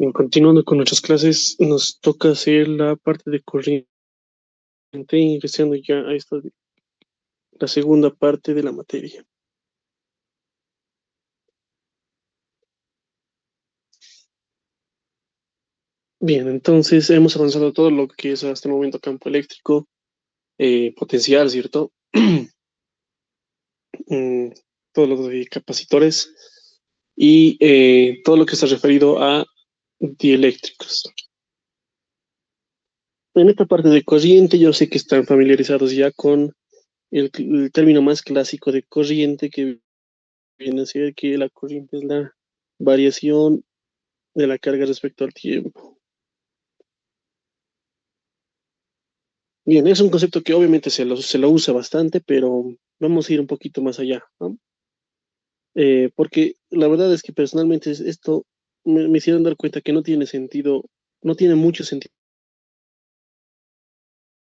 Bien, continuando con nuestras clases, nos toca hacer la parte de corriente, ingresando ya a la segunda parte de la materia. Bien, entonces hemos avanzado todo lo que es hasta el momento campo eléctrico, potencial, ¿cierto? Mm, todo lo de capacitores y todo lo que está referido a dieléctricos. En esta parte de corriente, yo sé que están familiarizados ya con el término más clásico de corriente, que viene a ser que la corriente es la variación de la carga respecto al tiempo. Bien, es un concepto que obviamente se lo usa bastante, pero vamos a ir un poquito más allá, ¿no? Porque la verdad es que personalmente esto me hicieron dar cuenta que no tiene sentido, no tiene mucho sentido.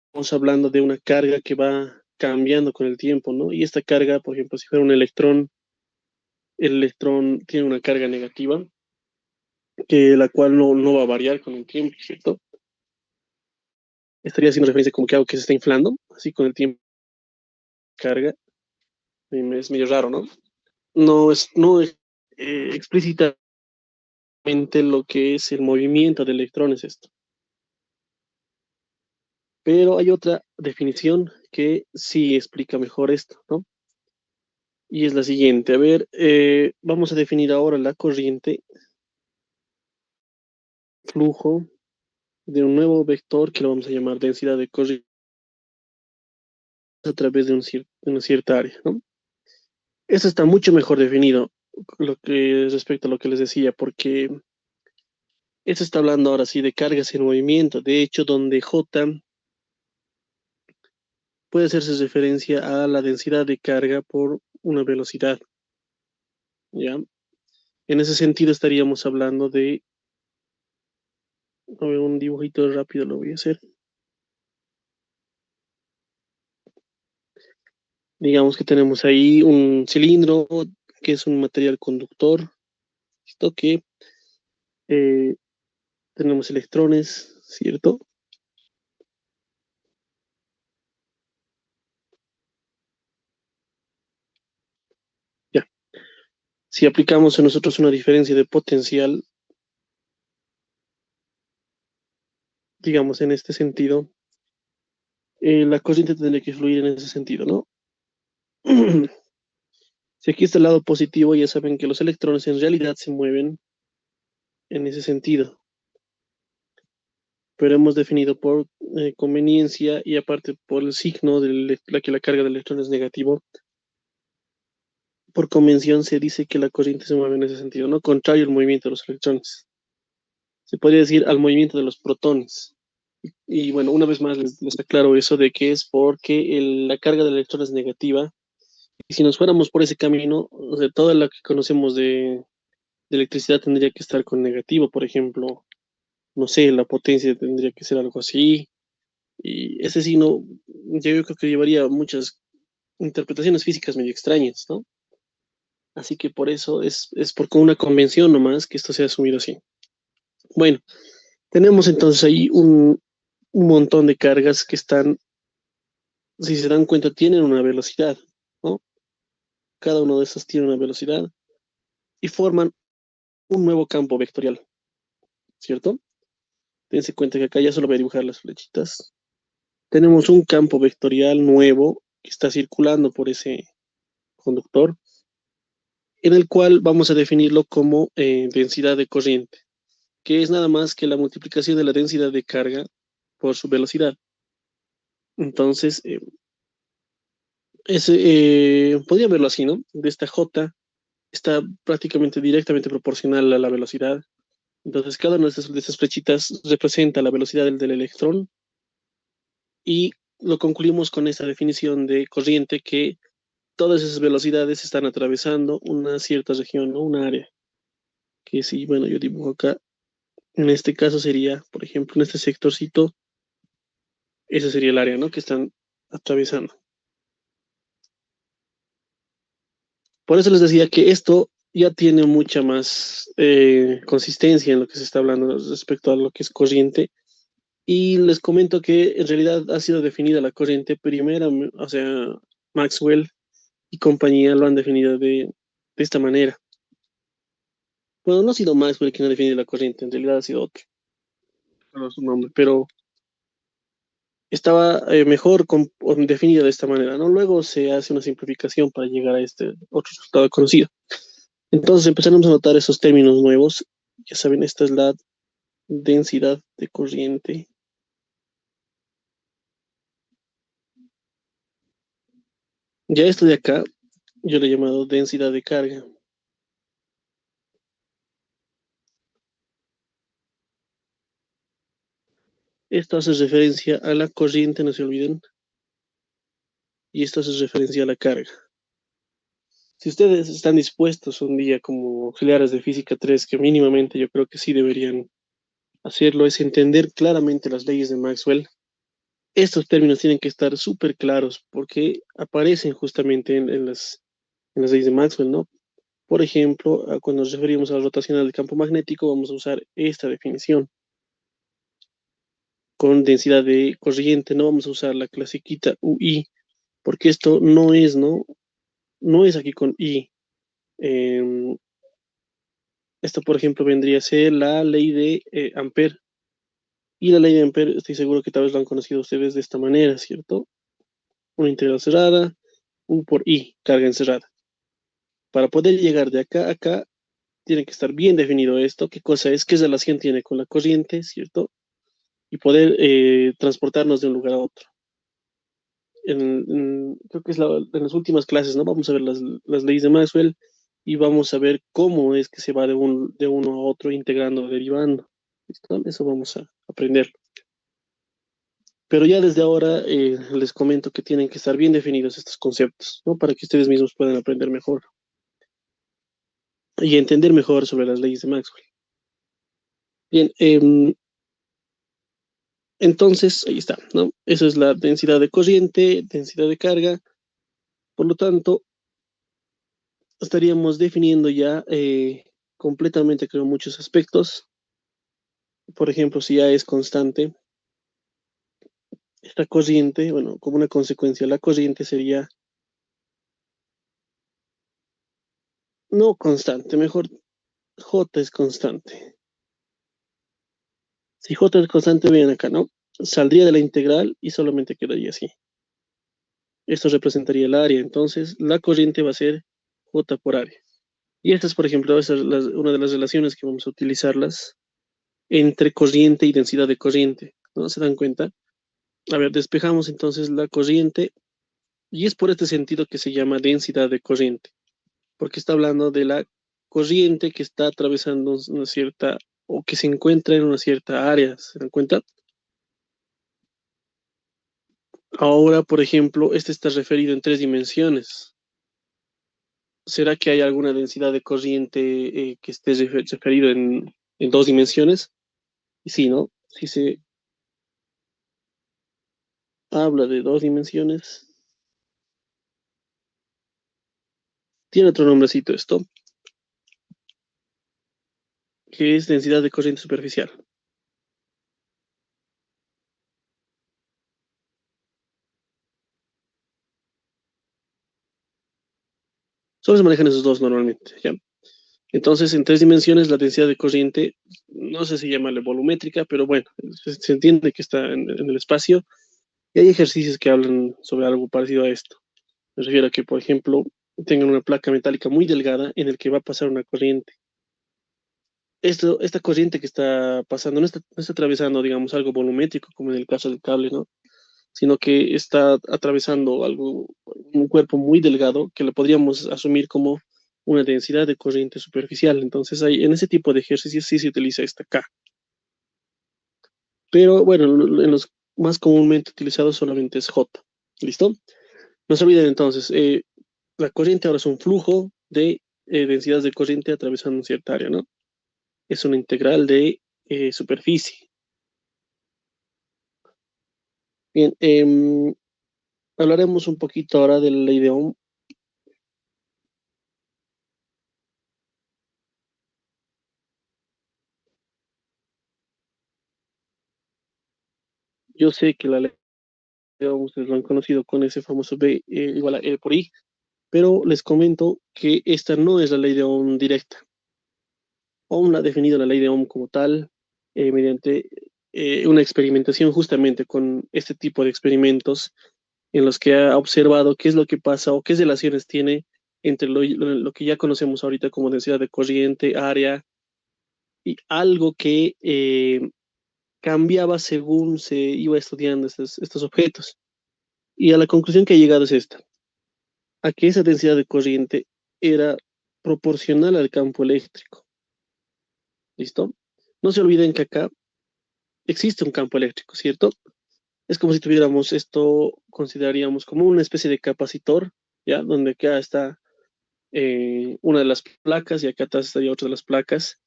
Estamos hablando de una carga que va cambiando con el tiempo, ¿no? Y esta carga, por ejemplo, si fuera un electrón, el electrón tiene una carga negativa, que la cual no va a variar con el tiempo, ¿cierto? Estaría haciendo referencia como que algo que se está inflando, así con el tiempo carga. Es medio raro, ¿no? No es explícitamente lo que es el movimiento de electrones esto. Pero hay otra definición que sí explica mejor esto, ¿no? Y es la siguiente. A ver, vamos a definir ahora la corriente, flujo de un nuevo vector que lo vamos a llamar densidad de corriente a través de una cierta área, ¿no? Esto está mucho mejor definido lo que respecto a lo que les decía, porque esto está hablando ahora sí de cargas en movimiento. De hecho, donde J puede hacerse referencia a la densidad de carga por una velocidad, ¿ya? En ese sentido estaríamos hablando de, a ver, un dibujito rápido lo voy a hacer. Digamos que tenemos ahí un cilindro que es un material conductor, ¿listo? Que eh, tenemos electrones, ¿cierto? Ya. Si aplicamos a nosotros una diferencia de potencial, digamos en este sentido, la corriente tendría que fluir en ese sentido, ¿no? Si aquí está el lado positivo, ya saben que los electrones en realidad se mueven en ese sentido, pero hemos definido por conveniencia y aparte por el signo de la que la carga del electrón es negativo, por convención se dice que la corriente se mueve en ese sentido, ¿no? Contrario al movimiento de los electrones. Se podría decir al movimiento de los protones. Y bueno, una vez más les aclaro eso de que es porque la carga del electrón es negativa. Y si nos fuéramos por ese camino, o sea, toda la que conocemos de electricidad tendría que estar con negativo, por ejemplo, no sé, la potencia tendría que ser algo así. Y ese sí, no, yo creo que llevaría muchas interpretaciones físicas medio extrañas, ¿no? Así que por eso es por una convención nomás que esto se ha asumido así. Bueno, tenemos entonces ahí un montón de cargas que están, si se dan cuenta, tienen una velocidad, ¿no? Cada uno de estos tiene una velocidad y forman un nuevo campo vectorial, ¿cierto? Dense cuenta que acá ya solo voy a dibujar las flechitas. Tenemos un campo vectorial nuevo que está circulando por ese conductor, en el cual vamos a definirlo como densidad de corriente, que es nada más que la multiplicación de la densidad de carga por su velocidad. Entonces, podría verlo así, ¿no? De esta J está prácticamente directamente proporcional a la velocidad. Entonces, cada una de estas flechitas representa la velocidad del electrón y lo concluimos con esta definición de corriente que todas esas velocidades están atravesando una cierta región, ¿no? Una área. Que si, bueno, yo dibujo acá, en este caso sería, por ejemplo, en este sectorcito, ese sería el área, ¿no? Que están atravesando. Por eso les decía que esto ya tiene mucha más consistencia en lo que se está hablando respecto a lo que es corriente. Y les comento que en realidad ha sido definida la corriente primera, o sea, Maxwell y compañía lo han definido de esta manera. Bueno, no ha sido Maxwell quien ha definido la corriente, en realidad ha sido otro, no su nombre, pero estaba mejor definida de esta manera, ¿no? Luego se hace una simplificación para llegar a este otro resultado conocido. Entonces empezamos a notar esos términos nuevos. Ya saben, esta es la densidad de corriente. Ya esto de acá, yo le he llamado densidad de carga. Esto hace referencia a la corriente, no se olviden, y esto hace referencia a la carga. Si ustedes están dispuestos un día como auxiliares de física 3, que mínimamente yo creo que sí deberían hacerlo, es entender claramente las leyes de Maxwell. Estos términos tienen que estar súper claros porque aparecen justamente en las leyes de Maxwell, ¿no? Por ejemplo, cuando nos referimos a la rotación del campo magnético, vamos a usar esta definición. Con densidad de corriente, no vamos a usar la clasiquita UI, porque esto no es, ¿no? No es aquí con I. Em, Esto, por ejemplo, vendría a ser la ley de Ampere. Y la ley de Ampere, estoy seguro que tal vez lo han conocido ustedes de esta manera, ¿cierto? Una integral cerrada, U por I, carga encerrada. Para poder llegar de acá a acá, tiene que estar bien definido esto, qué cosa es, qué relación tiene con la corriente, ¿cierto? Y poder transportarnos de un lugar a otro. Creo que es en las últimas clases, ¿no? Vamos a ver las leyes de Maxwell y vamos a ver cómo es que se va de uno a otro integrando, derivando. ¿Listo? Eso vamos a aprender. Pero ya desde ahora les comento que tienen que estar bien definidos estos conceptos, ¿no? Para que ustedes mismos puedan aprender mejor y entender mejor sobre las leyes de Maxwell. Bien, entonces ahí está, ¿no? Esa es la densidad de corriente, densidad de carga. Por lo tanto, estaríamos definiendo ya completamente, creo, muchos aspectos. Por ejemplo, si ya es constante, esta corriente, bueno, como una consecuencia, la corriente sería no constante, mejor J es constante. Si J es constante, vean acá, ¿no? Saldría de la integral y solamente quedaría así. Esto representaría el área, entonces la corriente va a ser J por área. Y esta es, por ejemplo, una de las relaciones que vamos a utilizarlas entre corriente y densidad de corriente, ¿no? ¿Se dan cuenta? A ver, despejamos entonces la corriente y es por este sentido que se llama densidad de corriente, porque está hablando de la corriente que está atravesando una cierta o que se encuentra en una cierta área, ¿se dan cuenta? Ahora, por ejemplo, este está referido en tres dimensiones. ¿Será que hay alguna densidad de corriente que esté referido en dos dimensiones? Y sí, ¿no? Si se habla de dos dimensiones, tiene otro nombrecito esto, que es densidad de corriente superficial. Solo se manejan esos dos normalmente, ¿ya? Entonces, en tres dimensiones, la densidad de corriente, no sé si llamarle volumétrica, pero bueno, se entiende que está en el espacio y hay ejercicios que hablan sobre algo parecido a esto. Me refiero a que, por ejemplo, tengan una placa metálica muy delgada en el que va a pasar una corriente. Esta corriente que está pasando no está atravesando, digamos, algo volumétrico, como en el caso del cable, ¿no? Sino que está atravesando un cuerpo muy delgado que lo podríamos asumir como una densidad de corriente superficial. Entonces, en ese tipo de ejercicios sí se utiliza esta K. Pero bueno, en los más comúnmente utilizados solamente es J. ¿Listo? No se olviden entonces, la corriente ahora es un flujo de densidades de corriente atravesando cierta área, ¿no? Es una integral de superficie. Bien, hablaremos un poquito ahora de la ley de Ohm. Yo sé que la ley de Ohm ustedes lo han conocido con ese famoso B igual a E por I, pero les comento que esta no es la ley de Ohm directa. Ohm la ha definido la ley de Ohm como tal mediante una experimentación justamente con este tipo de experimentos en los que ha observado qué es lo que pasa o qué relaciones tiene entre lo que ya conocemos ahorita como densidad de corriente, área y algo que cambiaba según se iba estudiando estos objetos. Y a la conclusión que ha llegado es esta, a que esa densidad de corriente era proporcional al campo eléctrico. ¿Listo? No se olviden que acá existe un campo eléctrico, ¿cierto? Es como si tuviéramos esto, consideraríamos como una especie de capacitor, ¿ya? Donde acá está una de las placas y acá atrás estaría otra de las placas.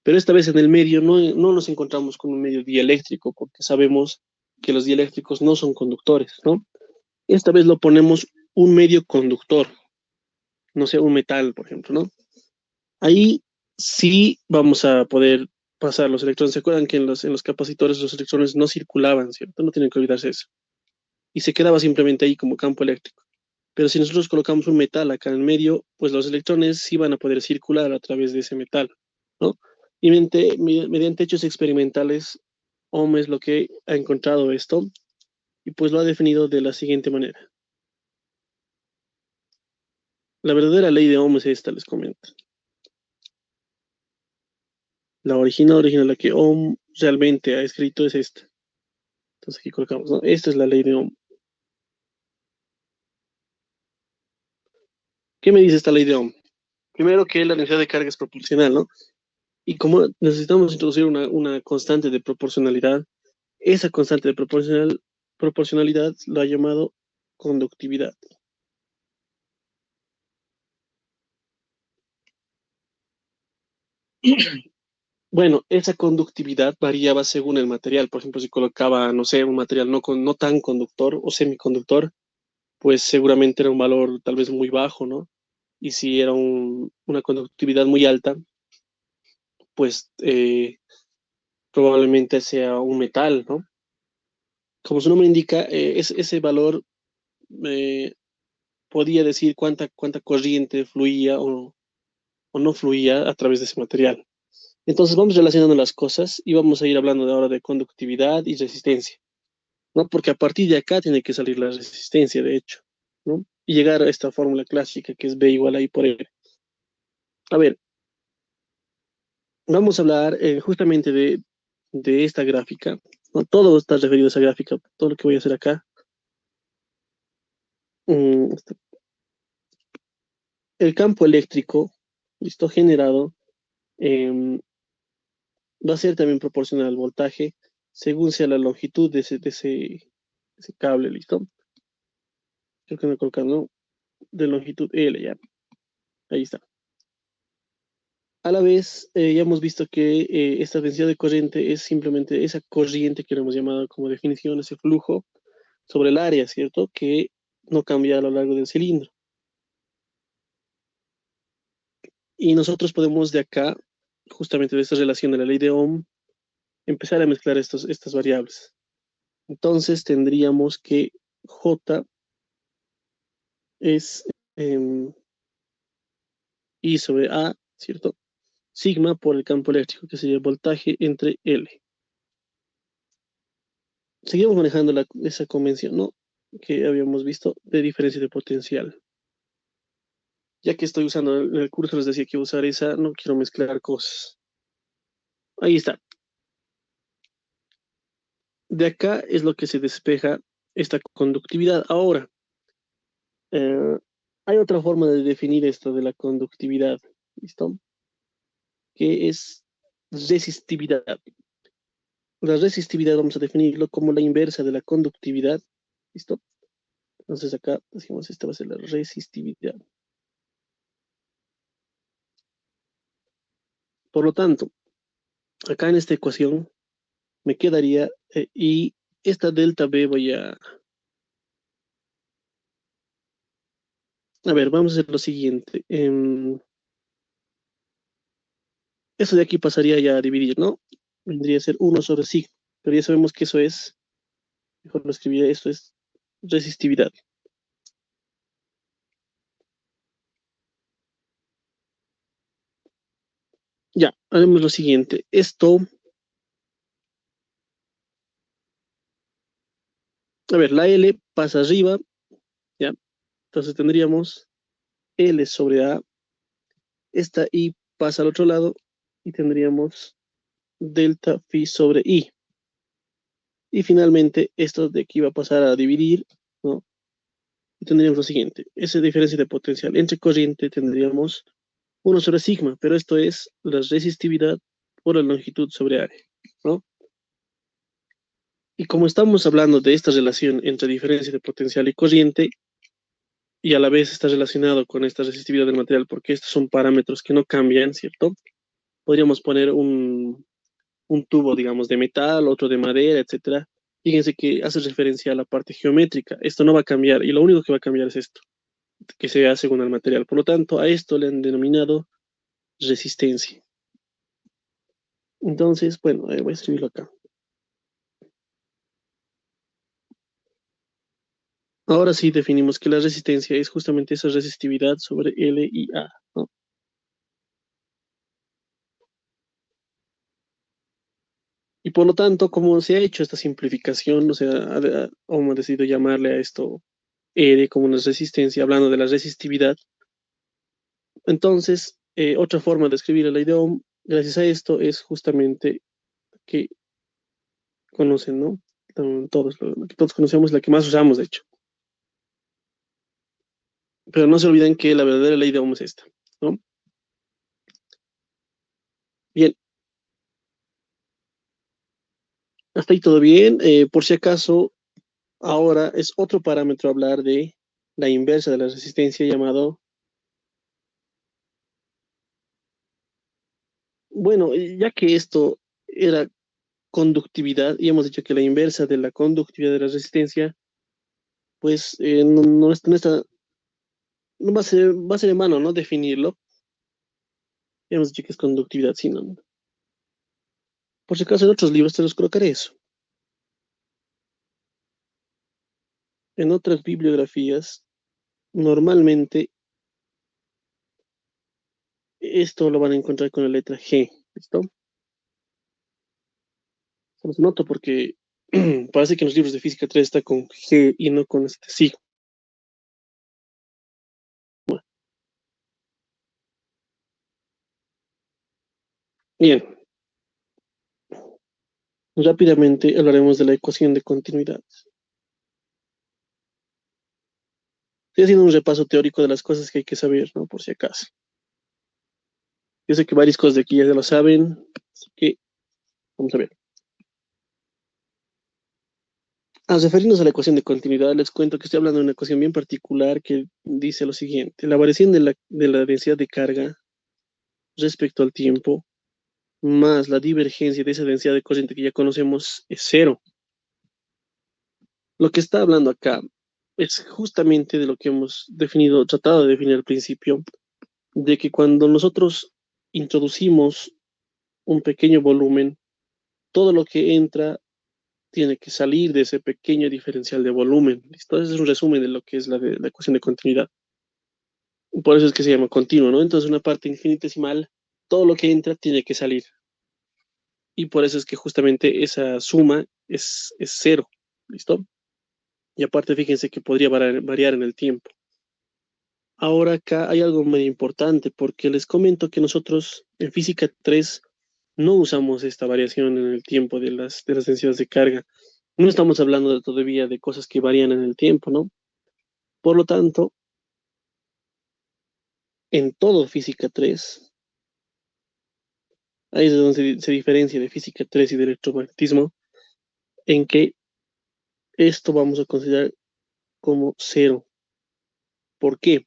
Pero esta vez en el medio no nos encontramos con un medio dieléctrico, porque sabemos que los dieléctricos no son conductores, ¿no? Esta vez lo ponemos un medio conductor, no sé, un metal, por ejemplo, ¿no? Ahí sí vamos a poder pasar los electrones. ¿Se acuerdan que en los capacitores los electrones no circulaban, ¿cierto? No tienen que olvidarse eso. Y se quedaba simplemente ahí como campo eléctrico. Pero si nosotros colocamos un metal acá en el medio, pues los electrones sí van a poder circular a través de ese metal, ¿no? Y mediante hechos experimentales, Ohm es lo que ha encontrado esto y pues lo ha definido de la siguiente manera. La verdadera ley de Ohm es esta, les comento. La original, la que Ohm realmente ha escrito es esta. Entonces aquí colocamos, ¿no? Esta es la ley de Ohm. ¿Qué me dice esta ley de Ohm? Primero que la densidad de carga es proporcional, ¿no? Y como necesitamos introducir una constante de proporcionalidad, esa constante de proporcionalidad lo ha llamado conductividad. Bueno, esa conductividad variaba según el material. Por ejemplo, si colocaba, no sé, un material no tan conductor o semiconductor, pues seguramente era un valor tal vez muy bajo, ¿no? Y si era una conductividad muy alta, pues probablemente sea un metal, ¿no? Como su nombre indica, ese valor eh, podía decir cuánta corriente fluía o no fluía a través de ese material. Entonces vamos relacionando las cosas y vamos a ir hablando de ahora de conductividad y resistencia, ¿no? Porque a partir de acá tiene que salir la resistencia, de hecho, ¿no? Y llegar a esta fórmula clásica que es B igual a I por R. A ver, vamos a hablar justamente de esta gráfica, ¿no? Todo está referido a esa gráfica, todo lo que voy a hacer acá. Mm, el campo eléctrico, listo, generado, em, va a ser también proporcional al voltaje según sea la longitud ese cable, ¿listo? Creo que me colocan, ¿no? De longitud L, ya. Ahí está. A la vez, ya hemos visto que esta densidad de corriente es simplemente esa corriente que lo hemos llamado como definición, ese flujo sobre el área, ¿cierto? Que no cambia a lo largo del cilindro. Y nosotros podemos de acá, justamente de esta relación de la ley de Ohm, empezar a mezclar estas variables. Entonces tendríamos que J es I sobre A, ¿cierto? Sigma por el campo eléctrico, que sería el voltaje entre L. Seguimos manejando esa convención, ¿no? Que habíamos visto de diferencia de potencial. Ya que estoy usando en el curso, les decía que usar esa, no quiero mezclar cosas. Ahí está. De acá es lo que se despeja esta conductividad. Ahora, eh, hay otra forma de definir esto de la conductividad, ¿listo? Que es resistividad. La resistividad vamos a definirlo como la inversa de la conductividad, ¿listo? Entonces acá decimos, esta va a ser la resistividad. Por lo tanto, acá en esta ecuación me quedaría, y esta delta B a ver, vamos a hacer lo siguiente. Eso de aquí pasaría ya a dividir, ¿no? Vendría a ser 1 sobre sigma, pero ya sabemos que eso es Mejor lo escribiré, esto es resistividad. Ya, haremos lo siguiente. Esto, a ver, la L pasa arriba, ¿ya? Entonces tendríamos L sobre A. Esta I pasa al otro lado y tendríamos delta phi sobre I. Y finalmente, esto de aquí va a pasar a dividir, ¿no? Y tendríamos lo siguiente. Esa diferencia de potencial entre corriente tendríamos 1 sobre sigma, pero esto es la resistividad por la longitud sobre área, ¿no? Y como estamos hablando de esta relación entre diferencia de potencial y corriente, y a la vez está relacionado con esta resistividad del material, porque estos son parámetros que no cambian, ¿cierto? Podríamos poner un tubo, digamos, de metal, otro de madera, etcétera. Fíjense que hace referencia a la parte geométrica. Esto no va a cambiar, y lo único que va a cambiar es esto, que se vea según el material. Por lo tanto, a esto le han denominado resistencia. Entonces, bueno, voy a escribirlo acá. Ahora sí definimos que la resistencia es justamente esa resistividad sobre L y A, ¿no? Y por lo tanto, como se ha hecho esta simplificación, o sea, hemos decidido llamarle a esto R como una resistencia, hablando de la resistividad, entonces, otra forma de escribir la ley de Ohm, gracias a esto, es justamente que conocen, ¿no? Todos, lo que todos conocemos, la que más usamos, de hecho. Pero no se olviden que la verdadera ley de Ohm es esta, ¿no? Bien, hasta ahí todo bien. Por si acaso, ahora es otro parámetro hablar de la inversa de la resistencia llamado, bueno, ya que esto era conductividad y hemos dicho que la inversa de la conductividad de la resistencia, pues no va a ser en vano, ¿no? Definirlo. Ya hemos dicho que es conductividad, sí, ¿no? Por si acaso en otros libros te los colocaré eso. En otras bibliografías, normalmente esto lo van a encontrar con la letra G, ¿listo? Se los noto porque parece que en los libros de física 3 está con G y no con este sigma. Bien, rápidamente hablaremos de la ecuación de continuidad. Estoy haciendo un repaso teórico de las cosas que hay que saber, ¿no? Por si acaso. Yo sé que varias cosas de aquí ya lo saben, así que vamos a ver. Al referirnos a la ecuación de continuidad, les cuento que estoy hablando de una ecuación bien particular que dice lo siguiente. La variación de la densidad de carga respecto al tiempo más la divergencia de esa densidad de corriente que ya conocemos es cero. Lo que está hablando acá es justamente de lo que hemos definido, tratado de definir al principio, de que cuando nosotros introducimos un pequeño volumen, todo lo que entra tiene que salir de ese pequeño diferencial de volumen. ¿Listo? Ese es un resumen de lo que es la ecuación de continuidad. Por eso es que se llama continuo, ¿no? Entonces una parte infinitesimal, todo lo que entra tiene que salir. Y por eso es que justamente esa suma es cero. ¿Listo? Y aparte, fíjense que podría variar en el tiempo. Ahora acá hay algo muy importante porque les comento que nosotros en física 3 no usamos esta variación en el tiempo de las densidades de carga. No estamos hablando todavía de cosas que varían en el tiempo, ¿no? Por lo tanto, en todo física 3, ahí es donde se diferencia de física 3 y de electromagnetismo, en que esto vamos a considerar como cero. ¿Por qué?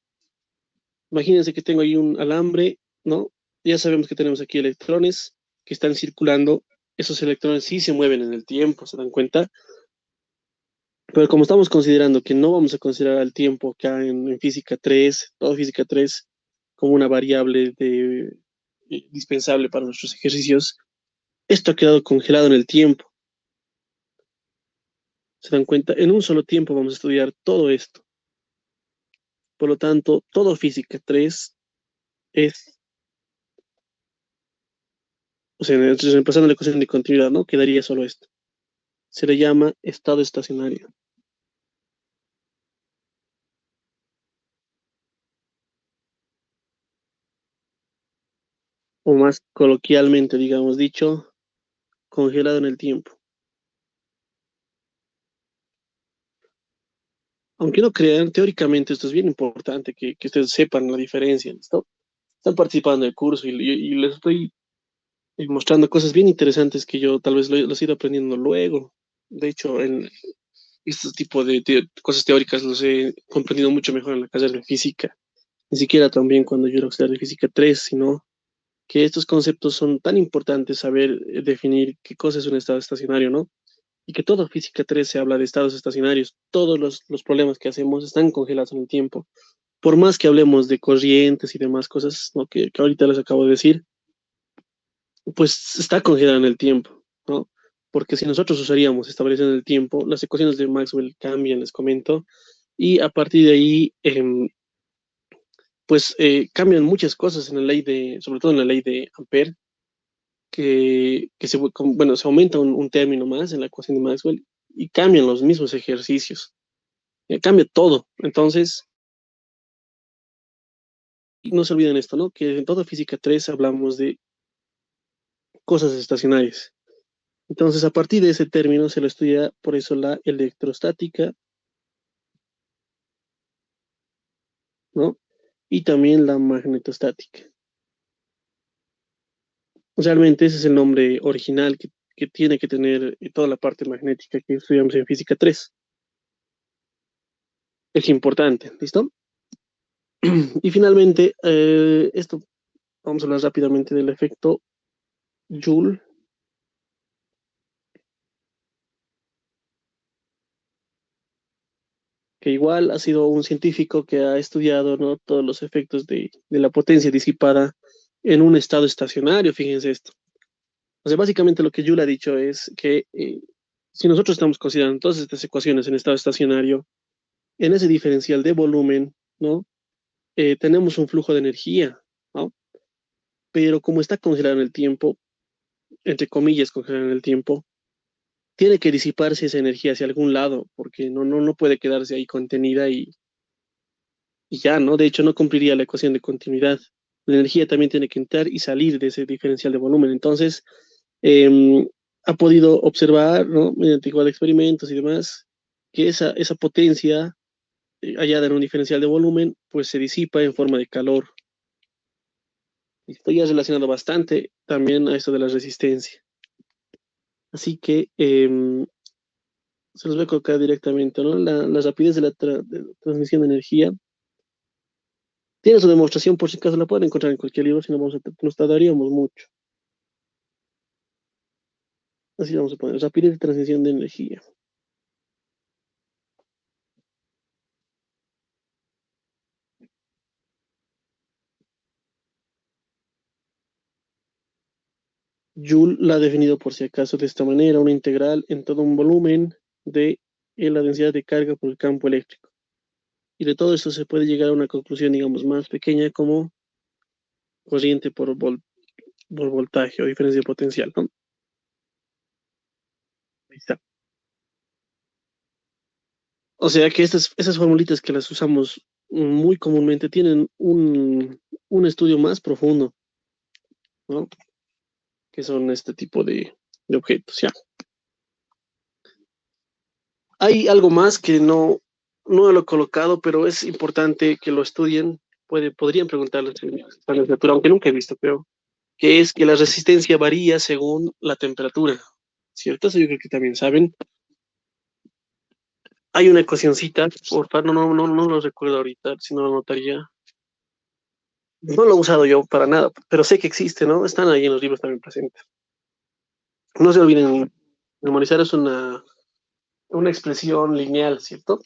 Imagínense que tengo ahí un alambre, ¿no? Ya sabemos que tenemos aquí electrones que están circulando. Esos electrones sí se mueven en el tiempo, ¿se dan cuenta? Pero como estamos considerando que no vamos a considerar el tiempo acá en física 3, todo física 3, como una variable indispensable para nuestros ejercicios, esto ha quedado congelado en el tiempo. Se dan cuenta, en un solo tiempo vamos a estudiar todo esto. Por lo tanto, todo física 3 es, o sea, reemplazando la ecuación de continuidad, ¿no? Quedaría solo esto. Se le llama estado estacionario, o más coloquialmente, digamos dicho, congelado en el tiempo. Aunque no crean, teóricamente esto es bien importante que ustedes sepan la diferencia, ¿listo? Están participando del curso y les estoy mostrando cosas bien interesantes que yo tal vez los he ido aprendiendo luego. De hecho, en este tipo de cosas teóricas los he comprendido mucho mejor en la carrera de física. Ni siquiera también cuando yo era auxiliar de física 3, sino que estos conceptos son tan importantes saber definir qué cosa es un estado estacionario, ¿no? Y que toda física 3 se habla de estados estacionarios. Todos los problemas que hacemos están congelados en el tiempo. Por más que hablemos de corrientes y demás cosas, ¿no? Que ahorita les acabo de decir, pues está congelado en el tiempo, ¿no? Porque si nosotros usaríamos estableciendo el tiempo, las ecuaciones de Maxwell cambian, les comento, y a partir de ahí, pues cambian muchas cosas en la ley sobre todo en la ley de Ampere, que bueno, se aumenta un término más en la ecuación de Maxwell y cambian los mismos ejercicios, cambia todo. Entonces, no se olviden esto, ¿no? Que en toda física 3 hablamos de cosas estacionarias. Entonces, a partir de ese término se lo estudia por eso la electrostática, ¿no? Y también la magnetostática. Realmente ese es el nombre original que tiene que tener toda la parte magnética que estudiamos en física 3. Es importante, ¿listo? Y finalmente, esto vamos a hablar rápidamente del efecto Joule, que igual ha sido un científico que ha estudiado, ¿no? Todos los efectos de la potencia disipada en un estado estacionario, fíjense esto. O sea, básicamente lo que Joule ha dicho es que si nosotros estamos considerando todas estas ecuaciones en estado estacionario, en ese diferencial de volumen, ¿no? Tenemos un flujo de energía, ¿no? Pero como está congelado en el tiempo, entre comillas, congelado en el tiempo, tiene que disiparse esa energía hacia algún lado, porque no puede quedarse ahí contenida y ya, ¿no? De hecho, no cumpliría la ecuación de continuidad. La energía también tiene que entrar y salir de ese diferencial de volumen. Entonces, ha podido observar, ¿no? Mediante igual experimentos y demás, que esa potencia hallada en un diferencial de volumen, pues se disipa en forma de calor. Y esto ya es relacionado bastante también a esto de la resistencia. Así que se los voy a colocar directamente, ¿no? La rapidez de la transmisión de energía tiene su demostración, por si acaso la pueden encontrar en cualquier libro, si no nos tardaríamos mucho. Así vamos a poner, rapidez de transmisión de energía. Joule la ha definido por si acaso de esta manera, una integral en todo un volumen de la densidad de carga por el campo eléctrico. Y de todo esto se puede llegar a una conclusión, digamos, más pequeña como corriente por voltaje o diferencia potencial, ¿no? Ahí está. O sea que esas formulitas que las usamos muy comúnmente tienen un estudio más profundo, ¿no? Que son este tipo de objetos, ¿ya? Hay algo más que no lo he colocado, pero es importante que lo estudien. Podrían preguntarles en la literatura, aunque nunca he visto, pero que es que la resistencia varía según la temperatura, ¿cierto? Eso yo creo que también saben. Hay una ecuacioncita, por favor, no lo recuerdo ahorita, si no lo notaría. No lo he usado yo para nada, pero sé que existe, ¿no? Están ahí en los libros también presentes. No se olviden, memorizar es una expresión lineal, ¿cierto?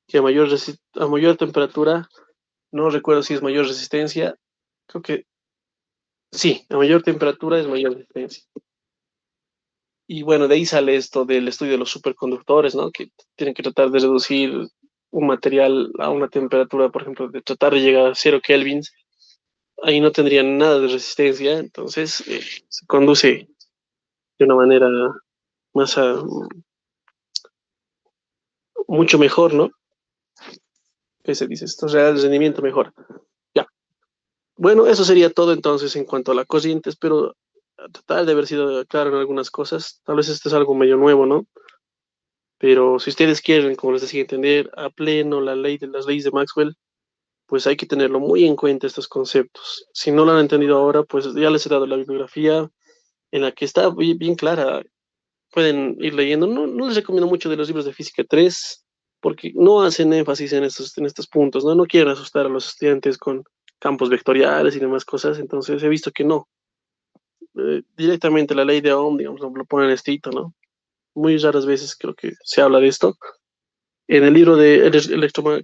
Que a mayor temperatura, no recuerdo si es mayor resistencia, creo que sí, a mayor temperatura es mayor resistencia. Y bueno, de ahí sale esto del estudio de los superconductores, ¿no? Que tienen que tratar de reducir un material a una temperatura, por ejemplo, de tratar de llegar a 0 kelvins. Ahí no tendrían nada de resistencia, entonces se conduce de una manera más mucho mejor, ¿no? ¿Qué se dice? Esto real rendimiento mejor. Ya. Bueno, eso sería todo entonces en cuanto a la corriente. Espero tratar de haber sido claro en algunas cosas. Tal vez esto es algo medio nuevo, ¿no? Pero si ustedes quieren, como les decía, entender a pleno la ley de las leyes de Maxwell, pues hay que tenerlo muy en cuenta estos conceptos. Si no lo han entendido ahora, pues ya les he dado la bibliografía en la que está bien clara. Pueden ir leyendo. No, no les recomiendo mucho de los libros de Física 3 porque no hacen énfasis en estos puntos, ¿no? No quieren asustar a los estudiantes con campos vectoriales y demás cosas, entonces he visto que no. Directamente la ley de Ohm, digamos, lo ponen escrito, ¿no? Muy raras veces creo que se habla de esto. En el libro de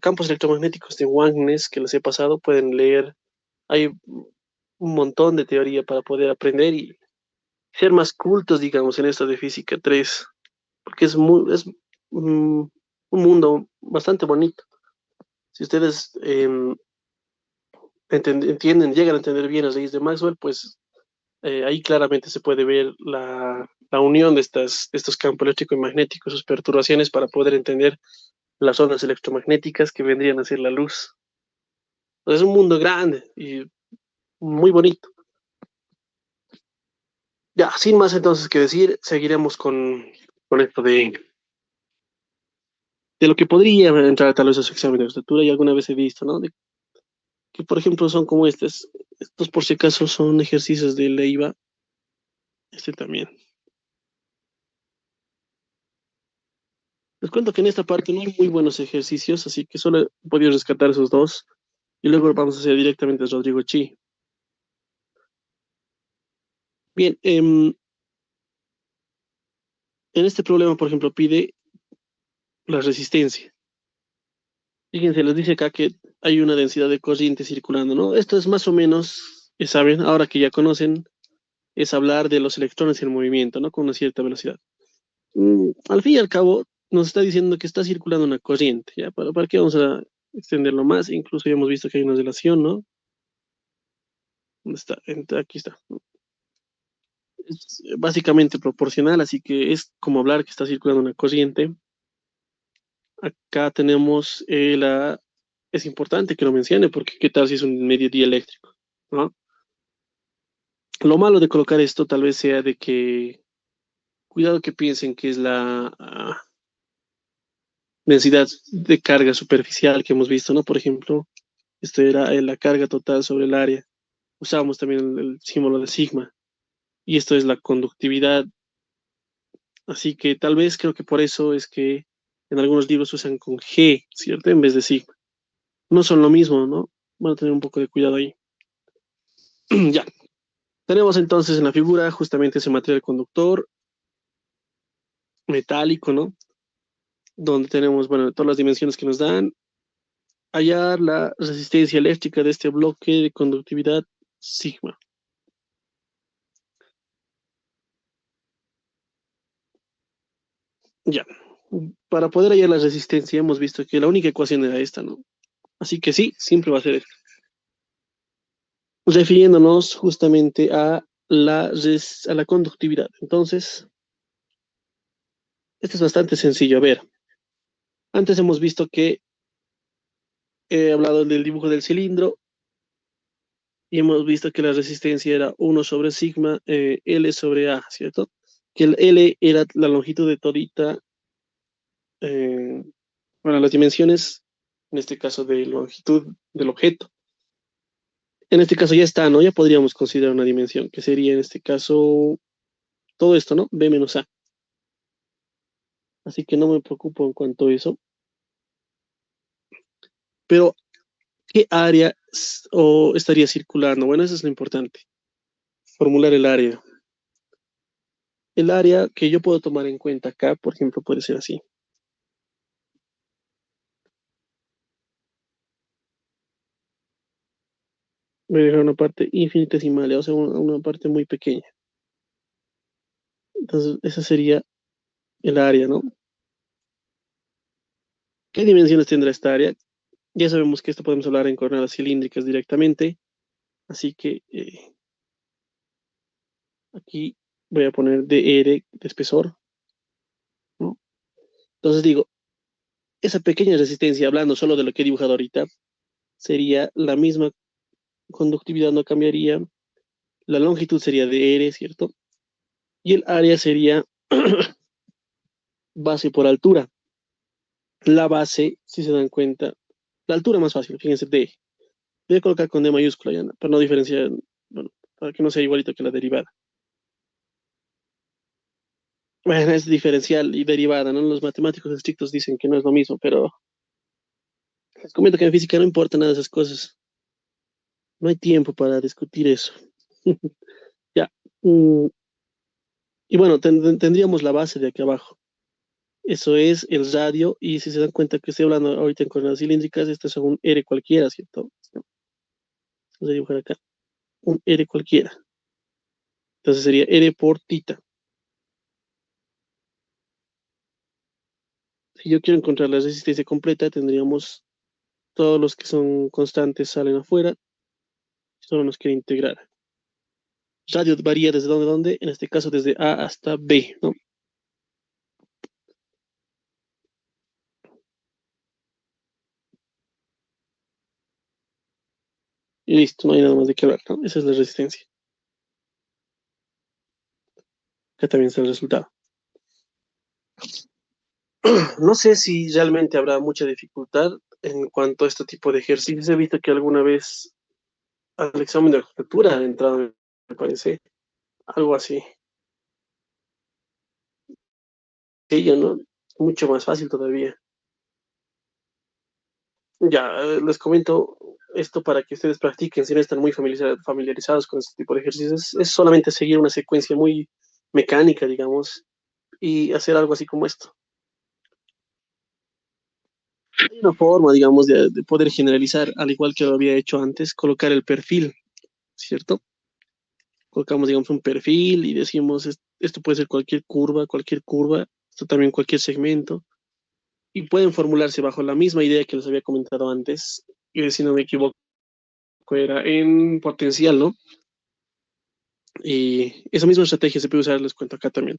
campos electromagnéticos de Wang Ness que les he pasado, pueden leer, hay un montón de teoría para poder aprender y ser más cultos, digamos, en esto de Física 3 porque es un mundo bastante bonito. Si ustedes entienden, llegan a entender bien las leyes de Maxwell, pues ahí claramente se puede ver la unión de estos campos eléctrico y magnéticos, sus perturbaciones para poder entender las ondas electromagnéticas que vendrían a ser la luz. Entonces, es un mundo grande y muy bonito. Ya, sin más entonces que decir, seguiremos con esto de lo que podría entrar tal vez a su examen de estatura y alguna vez he visto, ¿no? Que por ejemplo son como estos. Estos por si acaso son ejercicios de Leiva. Este también. Les cuento que en esta parte no hay muy buenos ejercicios, así que solo he podido rescatar esos dos. Y luego vamos a hacer directamente a Rodrigo Chi. Bien, en este problema, por ejemplo, pide la resistencia. Fíjense, les dice acá que hay una densidad de corriente circulando, ¿no? Esto es más o menos, saben, ahora que ya conocen, es hablar de los electrones en movimiento, ¿no? Con una cierta velocidad. Al fin y al cabo, nos está diciendo que está circulando una corriente, ¿ya? ¿Para qué vamos a extenderlo más? Incluso ya hemos visto que hay una relación, ¿no? ¿Dónde está? Aquí está. Es básicamente proporcional, así que es como hablar que está circulando una corriente. Acá tenemos Es importante que lo mencione, porque ¿qué tal si es un medio dieléctrico? ¿No? Lo malo de colocar esto tal vez sea de que, cuidado que piensen que es la densidad de carga superficial que hemos visto, ¿no? Por ejemplo, esto era la carga total sobre el área. Usábamos también el símbolo de sigma. Y esto es la conductividad. Así que tal vez creo que por eso es que en algunos libros usan con G, ¿cierto? En vez de sigma. No son lo mismo, ¿no? Van a tener un poco de cuidado ahí. Ya. Tenemos entonces en la figura justamente ese material conductor metálico, ¿no? Donde tenemos, bueno, todas las dimensiones que nos dan. Hallar la resistencia eléctrica de este bloque de conductividad sigma. Ya. Para poder hallar la resistencia hemos visto que la única ecuación era esta, ¿no? Así que sí, siempre va a ser esto. Refiriéndonos justamente a a la conductividad. Entonces, esto es bastante sencillo. A ver, antes hemos visto que he hablado del dibujo del cilindro y hemos visto que la resistencia era 1 sobre sigma L sobre A, ¿cierto? Que el L era la longitud de todita, eh, bueno, las dimensiones, en este caso de longitud del objeto. En este caso ya está, ¿no? Ya podríamos considerar una dimensión, que sería en este caso todo esto, ¿no? B menos A. Así que no me preocupo en cuanto a eso. Pero, ¿qué área o estaría circulando? Bueno, eso es lo importante. Formular el área. El área que yo puedo tomar en cuenta acá, por ejemplo, puede ser así. Voy a dejar una parte infinitesimal, o sea, una parte muy pequeña. Entonces, esa sería el área, ¿no? ¿Qué dimensiones tendrá esta área? Ya sabemos que esto podemos hablar en coordenadas cilíndricas directamente, así que aquí voy a poner dr de espesor, ¿no? Entonces digo, esa pequeña resistencia, hablando solo de lo que he dibujado ahorita, sería la misma conductividad, no cambiaría, la longitud sería dr, ¿cierto? Y el área sería base por altura. La base, si se dan cuenta, la altura más fácil, fíjense, D. Voy a colocar con D mayúscula ya, para no diferenciar, bueno, para que no sea igualito que la derivada. Bueno, es diferencial y derivada, ¿no? Los matemáticos estrictos dicen que no es lo mismo, pero les comento que en física no importa nada de esas cosas. No hay tiempo para discutir eso. Ya. Mm, y bueno, tendríamos la base de aquí abajo. Eso es el radio, y si se dan cuenta que estoy hablando ahorita en coordenadas cilíndricas, esto es un R cualquiera, ¿cierto? Vamos a dibujar acá un R cualquiera. Entonces sería R por tita. Si yo quiero encontrar la resistencia completa, tendríamos todos los que son constantes salen afuera, solo nos quiere integrar. Radio varía desde dónde, dónde, en este caso desde A hasta B, ¿no? Y listo, no hay nada más de qué hablar, ¿no? Esa es la resistencia. Acá también está el resultado. No sé si realmente habrá mucha dificultad en cuanto a este tipo de ejercicios. He visto que alguna vez al examen de arquitectura ha entrado, me parece, algo así. Ella, ¿no? Mucho más fácil todavía. Ya, les comento esto para que ustedes practiquen, si no están muy familiarizados con este tipo de ejercicios. Es solamente seguir una secuencia muy mecánica, digamos, y hacer algo así como esto. Hay una forma, digamos, de poder generalizar, al igual que lo había hecho antes, colocar el perfil, ¿cierto? Colocamos, digamos, un perfil y decimos, esto puede ser cualquier curva, esto también cualquier segmento, y pueden formularse bajo la misma idea que les había comentado antes, y si no me equivoco, era en potencial, ¿no? Y esa misma estrategia se puede usar, les cuento acá también.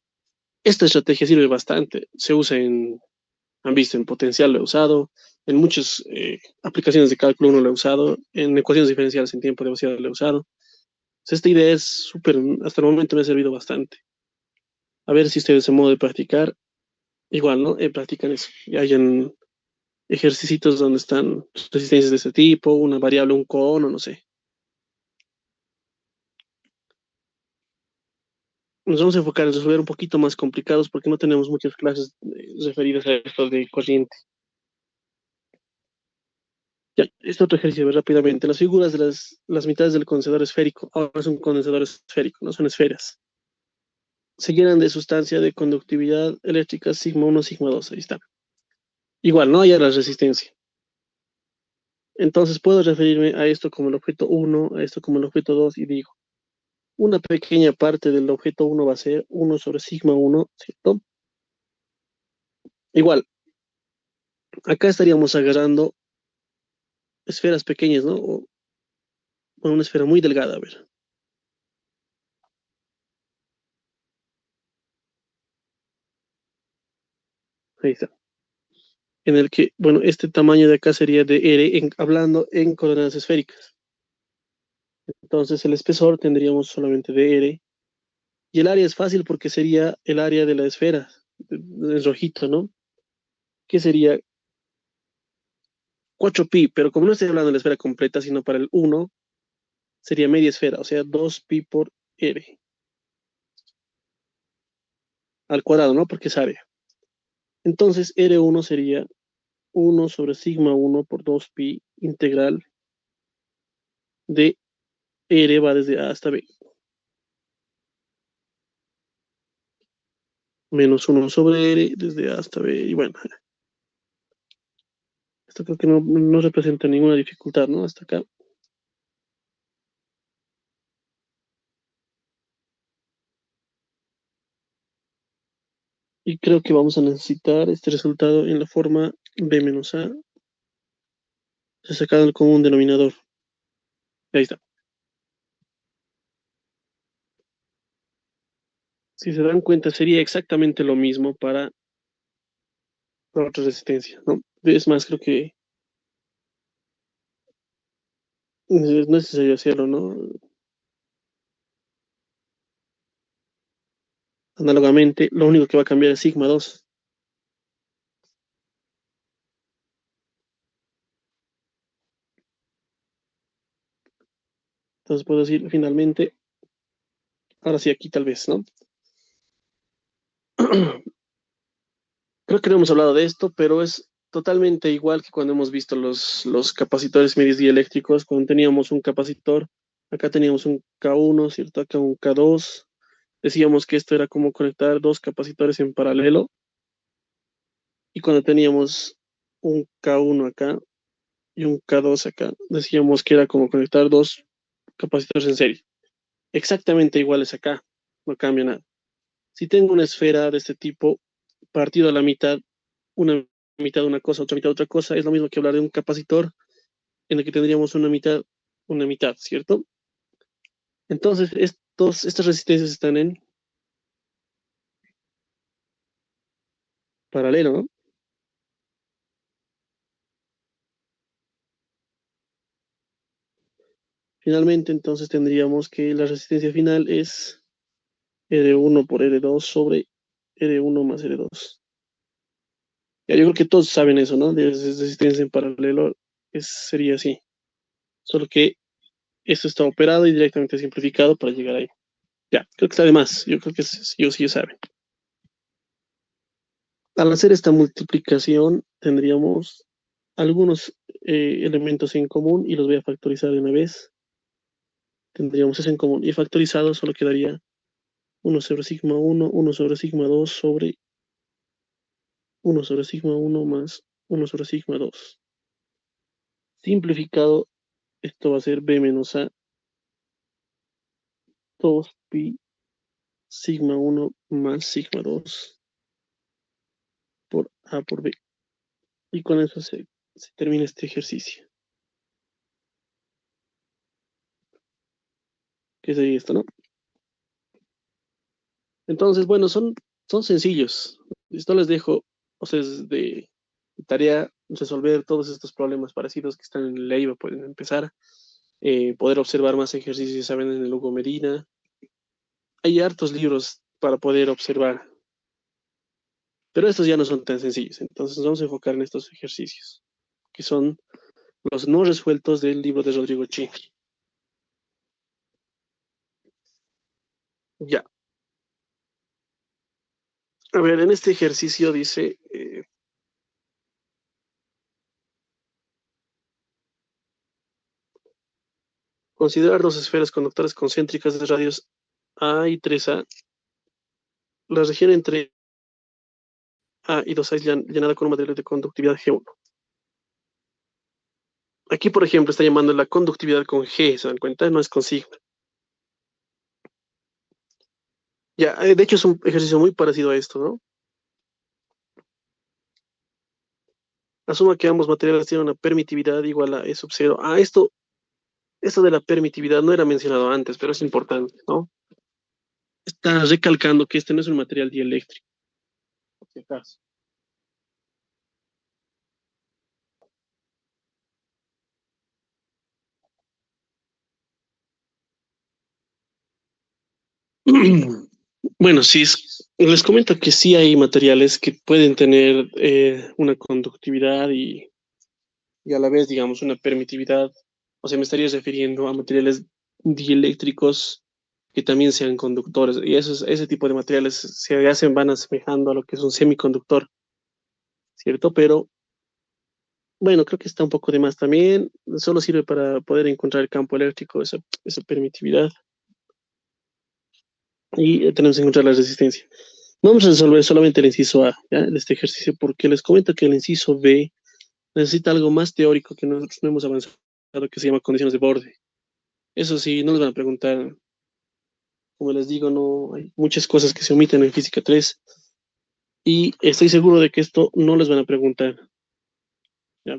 Esta estrategia sirve bastante, se usa han visto, en potencial lo he usado, en muchas aplicaciones de cálculo uno lo he usado, en ecuaciones diferenciales en tiempo de velocidad lo he usado. Entonces, esta idea es súper, hasta el momento me ha servido bastante. A ver si ustedes en modo de practicar, igual, ¿no? Practican eso. Y hayan ejercicios donde están resistencias de este tipo, una variable, un cono, no sé. Nos vamos a enfocar en resolver un poquito más complicados porque no tenemos muchas clases referidas a esto de corriente. Ya, este otro ejercicio, rápidamente. Las figuras de las mitades del condensador esférico. Ahora es un condensador esférico, no son esferas. Se llenan de sustancia de conductividad eléctrica sigma 1, sigma 2. Ahí está. Igual, no hay la resistencia. Entonces puedo referirme a esto como el objeto 1, a esto como el objeto 2 y digo, una pequeña parte del objeto 1 va a ser 1 sobre sigma 1, ¿cierto? Igual, acá estaríamos agarrando esferas pequeñas, ¿no? O una esfera muy delgada, a ver. Ahí está. En el que, bueno, este tamaño de acá sería de R, hablando en coordenadas esféricas. Entonces el espesor tendríamos solamente de R. Y el área es fácil porque sería el área de la esfera, en rojito, ¿no? Que sería 4pi, pero como no estoy hablando de la esfera completa, sino para el 1, sería media esfera, o sea, 2pi por R al cuadrado, ¿no? Porque es área. Entonces R1 sería 1 sobre sigma 1 por 2pi integral de R va desde A hasta B. Menos 1 sobre R desde A hasta B. Y bueno, esto creo que no representa ninguna dificultad, ¿no? Hasta acá. Y creo que vamos a necesitar este resultado en la forma b menos a, se ha sacado el común denominador. Ahí está. Si se dan cuenta, sería exactamente lo mismo para la otra resistencia, ¿no? Es más, creo que no es necesario hacerlo, ¿no? Análogamente, lo único que va a cambiar es sigma 2. Entonces puedo decir finalmente, ahora sí, aquí tal vez, ¿no? Creo que no hemos hablado de esto, pero es totalmente igual que cuando hemos visto los capacitores medios dieléctricos, cuando teníamos un capacitor, acá teníamos un K1, ¿cierto? Acá un K2. Decíamos que esto era como conectar dos capacitores en paralelo, y cuando teníamos un K1 acá y un K2 acá, decíamos que era como conectar dos capacitores en serie. Exactamente iguales acá, no cambia nada. Si tengo una esfera de este tipo partido a la mitad, una mitad de una cosa, otra mitad de otra cosa, es lo mismo que hablar de un capacitor en el que tendríamos una mitad, ¿cierto? Entonces, estas resistencias están en paralelo, ¿no? Finalmente, entonces tendríamos que la resistencia final es R1 por R2 sobre R1 más R2. Ya, yo creo que todos saben eso, ¿no? De resistencia en paralelo sería así. Solo que esto está operado y directamente simplificado para llegar ahí. Ya, creo que está de más. Yo creo que sí o sí saben. Al hacer esta multiplicación, tendríamos algunos elementos en común y los voy a factorizar de una vez. Tendríamos eso en común. Y factorizado solo quedaría uno sobre sigma uno, uno sobre sigma 2 sobre uno sobre sigma uno más uno sobre sigma 2. Simplificado, esto va a ser b menos a 2 pi sigma uno más sigma 2 por a por b. Y con eso se termina este ejercicio. ¿Qué sería esto, no? Entonces, bueno, son sencillos. Esto les dejo, o sea, es de tarea resolver todos estos problemas parecidos que están en la IVA. Pueden empezar, poder observar más ejercicios, saben, en el Hugo Medina. Hay hartos libros para poder observar, pero estos ya no son tan sencillos. Entonces, nos vamos a enfocar en estos ejercicios, que son los no resueltos del libro de Rodrigo Chi. Ya. A ver, en este ejercicio dice, considerar dos esferas conductoras concéntricas de radios A y 3A. La región entre A y 2A es llenada con un material de conductividad G1. Aquí, por ejemplo, está llamando la conductividad con G, ¿se dan cuenta? No es con sigma. Ya, de hecho es un ejercicio muy parecido a esto, ¿no? Asuma que ambos materiales tienen una permitividad igual a E sub 0. Ah, esto de la permitividad no era mencionado antes, pero es importante, ¿no? Está recalcando que este no es un material dieléctrico, por si acaso. Bueno, sí, les comento que sí hay materiales que pueden tener una conductividad y a la vez, digamos, una permitividad. O sea, me estaría refiriendo a materiales dieléctricos que también sean conductores. Y ese tipo de materiales se hacen, van asemejando a lo que es un semiconductor, ¿cierto? Pero bueno, creo que está un poco de más también. Solo sirve para poder encontrar el campo eléctrico, esa permitividad. Y tenemos que encontrar la resistencia. Vamos a resolver solamente el inciso A, ¿ya? De este ejercicio, porque les comento que el inciso B necesita algo más teórico que nosotros no hemos avanzado, que se llama condiciones de borde. Eso sí, no les van a preguntar, como les digo, no hay muchas cosas que se omiten en física 3 Y estoy seguro de que esto no les van a preguntar. ¿Ya?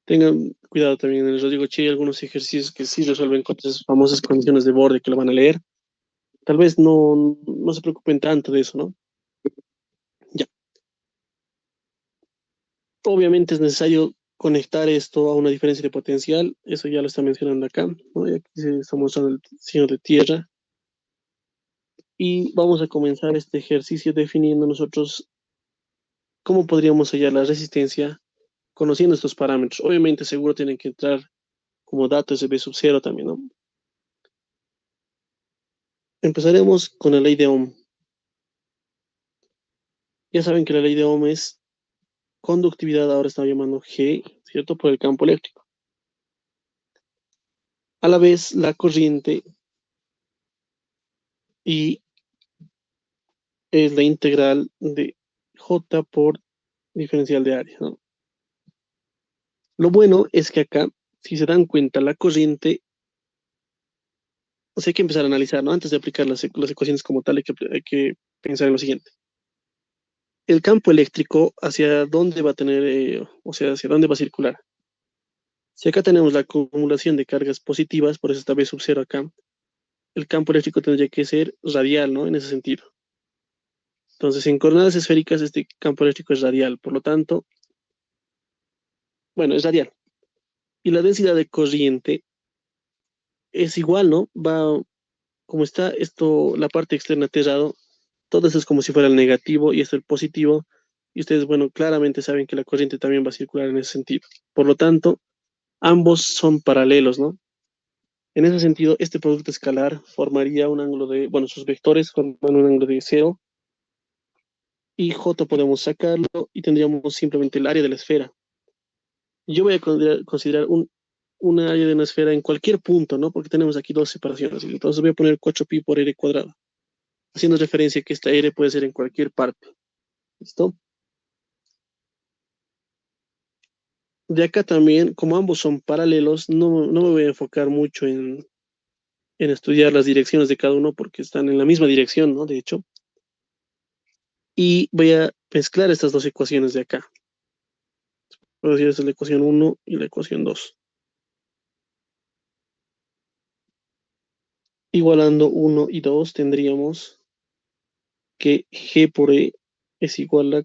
Tengan cuidado también. Les digo, che, hay algunos ejercicios que sí resuelven con esas famosas condiciones de borde que lo van a leer. Tal vez no se preocupen tanto de eso, ¿no? Ya. Obviamente es necesario conectar esto a una diferencia de potencial. Eso ya lo está mencionando acá, ¿no? Y aquí se está mostrando el signo de tierra. Y vamos a comenzar este ejercicio definiendo nosotros cómo podríamos hallar la resistencia conociendo estos parámetros. Obviamente seguro tienen que entrar como datos de B sub 0 también, ¿no? Empezaremos con la ley de Ohm. Ya saben que la ley de Ohm es conductividad, ahora estaba llamando G, ¿cierto? Por el campo eléctrico. A la vez, la corriente I es la integral de J por diferencial de área, ¿no? Lo bueno es que acá, si se dan cuenta, la corriente, o sea, hay que empezar a analizar, ¿no? Antes de aplicar las ecuaciones como tal, hay que pensar en lo siguiente. El campo eléctrico, ¿hacia dónde va a tener, o sea, hacia dónde va a circular? Si acá tenemos la acumulación de cargas positivas, por eso está B sub 0 acá, el campo eléctrico tendría que ser radial, ¿no? En ese sentido. Entonces, en coordenadas esféricas, este campo eléctrico es radial, por lo tanto, bueno, es radial. Y la densidad de corriente es igual, ¿no? Va, como está esto, la parte externa aterrado, todo eso es como si fuera el negativo y esto el positivo. Y ustedes, bueno, claramente saben que la corriente también va a circular en ese sentido. Por lo tanto, ambos son paralelos, ¿no? En ese sentido, este producto escalar formaría un ángulo de, bueno, sus vectores forman un ángulo de cero y J podemos sacarlo y tendríamos simplemente el área de la esfera. Yo voy a considerar una área de una esfera en cualquier punto, ¿no? Porque tenemos aquí dos separaciones. Entonces voy a poner 4pi por r cuadrado, haciendo referencia a que esta r puede ser en cualquier parte. ¿Listo? De acá también, como ambos son paralelos, no me voy a enfocar mucho en estudiar las direcciones de cada uno porque están en la misma dirección, ¿no? De hecho. Y voy a mezclar estas dos ecuaciones de acá. Voy a decir, esta es la ecuación 1 y la ecuación 2. Igualando 1 y 2 tendríamos que G por E es igual a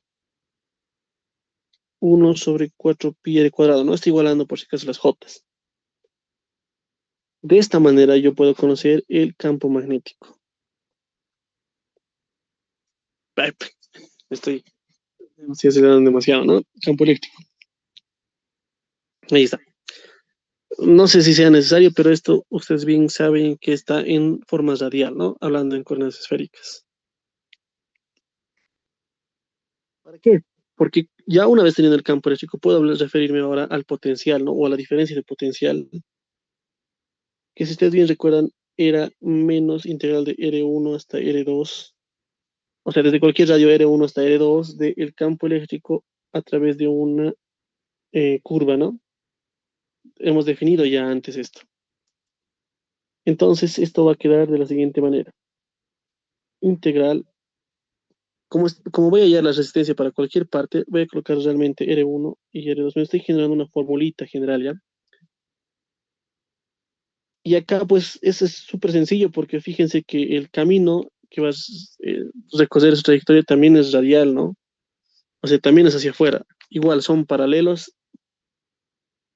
1 sobre 4pi r cuadrado. No está igualando por si acaso las J. De esta manera yo puedo conocer el campo magnético. Ay, estoy acelerando demasiado, ¿no? Campo eléctrico. Ahí está. No sé si sea necesario, pero esto ustedes bien saben que está en forma radial, ¿no? Hablando en coordenadas esféricas. ¿Para qué? Porque ya una vez teniendo el campo eléctrico, puedo referirme ahora al potencial, ¿no? O a la diferencia de potencial, que si ustedes bien recuerdan, era menos integral de R1 hasta R2, o sea, desde cualquier radio R1 hasta R2 del campo eléctrico a través de una curva, ¿no? Hemos definido ya antes esto. Entonces, esto va a quedar de la siguiente manera. Integral, como voy a hallar la resistencia para cualquier parte, voy a colocar realmente R1 y R2. Me estoy generando una formulita general, ¿ya? Y acá, pues, eso es súper sencillo porque fíjense que el camino que vas a recorrer su trayectoria también es radial, ¿no? O sea, también es hacia afuera. Igual, son paralelos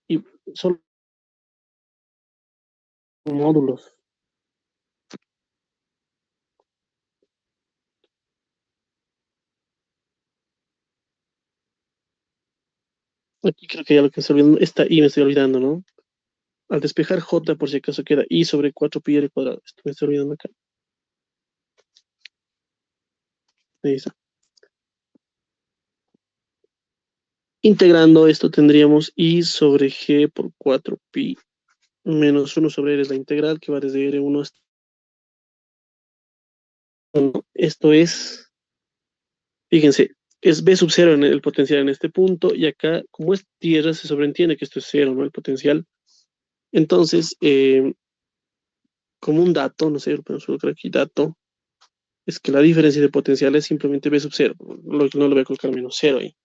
y son módulos. Aquí creo que ya lo que estoy olvidando, esta I me estoy olvidando, ¿no? Al despejar J, por si acaso queda I sobre 4pi r cuadrado. Esto me estoy olvidando acá. Ahí está. Integrando esto tendríamos I sobre G por 4pi menos 1 sobre R es la integral que va desde R1 hasta 1. Esto es, fíjense, es B sub 0 en el potencial en este punto y acá, como es tierra, se sobreentiende que esto es 0, ¿no? El potencial. Entonces, como un dato, no sé, pero solo creo aquí dato, es que la diferencia de potencial es simplemente B sub 0. No le voy a colocar menos 0 ahí.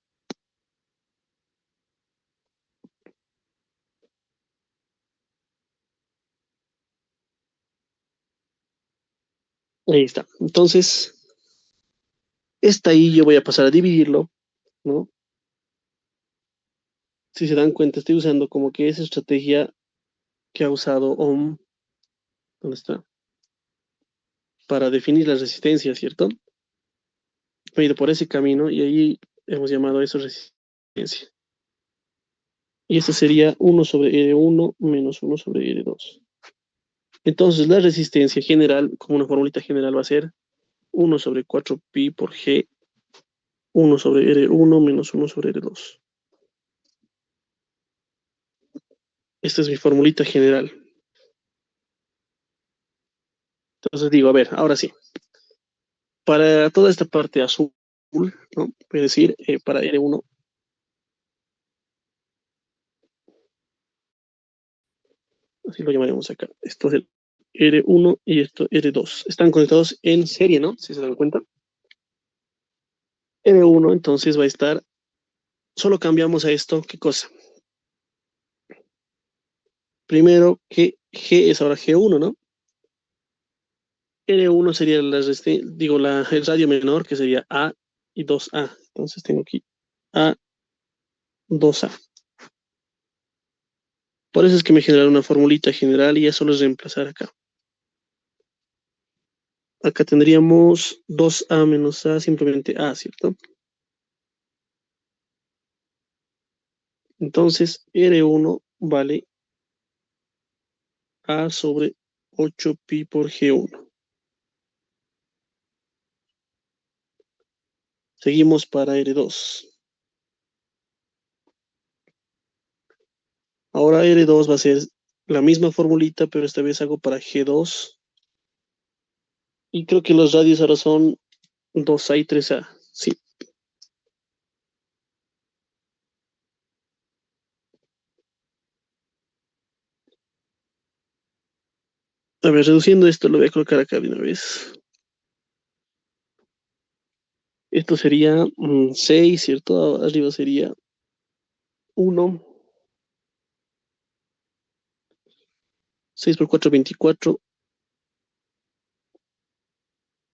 Ahí está. Entonces, esta ahí yo voy a pasar a dividirlo, ¿no? Si se dan cuenta, estoy usando como que esa estrategia que ha usado Ohm, ¿dónde está? Para definir la resistencia, ¿cierto? He ido por ese camino y ahí hemos llamado a eso resistencia. Y esto sería 1 sobre R1 menos 1 sobre R2. Entonces, la resistencia general, como una formulita general, va a ser 1 sobre 4pi por G, 1 sobre R1 menos 1 sobre R2. Esta es mi formulita general. Entonces digo, a ver, ahora sí. Para toda esta parte azul, ¿no? Voy a decir, para R1, así lo llamaremos acá. Esto es el R1 y esto R2. Están conectados en serie, ¿no? Si se dan cuenta. R1 entonces va a estar, solo cambiamos a esto, ¿qué cosa? Primero que G es ahora G1, ¿no? R1 sería el radio menor, que sería A y 2A. Entonces tengo aquí A, 2A. Por eso es que me genera una formulita general y ya solo es reemplazar acá. Acá tendríamos 2A menos A, simplemente A, ¿cierto? Entonces R1 vale A sobre 8pi por G1. Seguimos para R2. Ahora R2 va a ser la misma formulita, pero esta vez hago para G2. Y creo que los radios ahora son 2A y 3A. Sí. A ver, reduciendo esto, lo voy a colocar acá de una vez. Esto sería 6, ¿cierto? Arriba sería 1. 6 por 4, 24.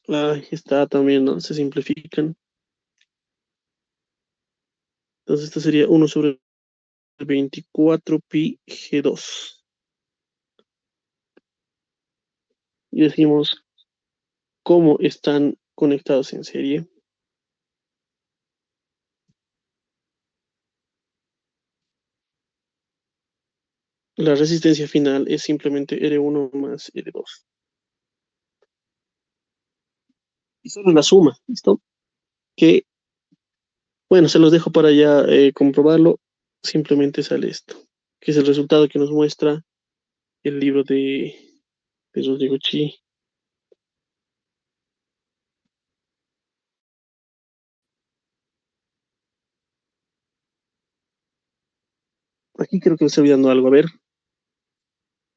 Ahí está también, ¿no? Se simplifican. Entonces esto sería 1 sobre 24 pi G2. Y decimos cómo están conectados en serie. La resistencia final es simplemente R1 más R2. Y solo la suma, ¿listo? Que, bueno, se los dejo para ya comprobarlo. Simplemente sale esto, que es el resultado que nos muestra el libro de Rodrigo Chi. Aquí creo que me estoy olvidando algo. A ver,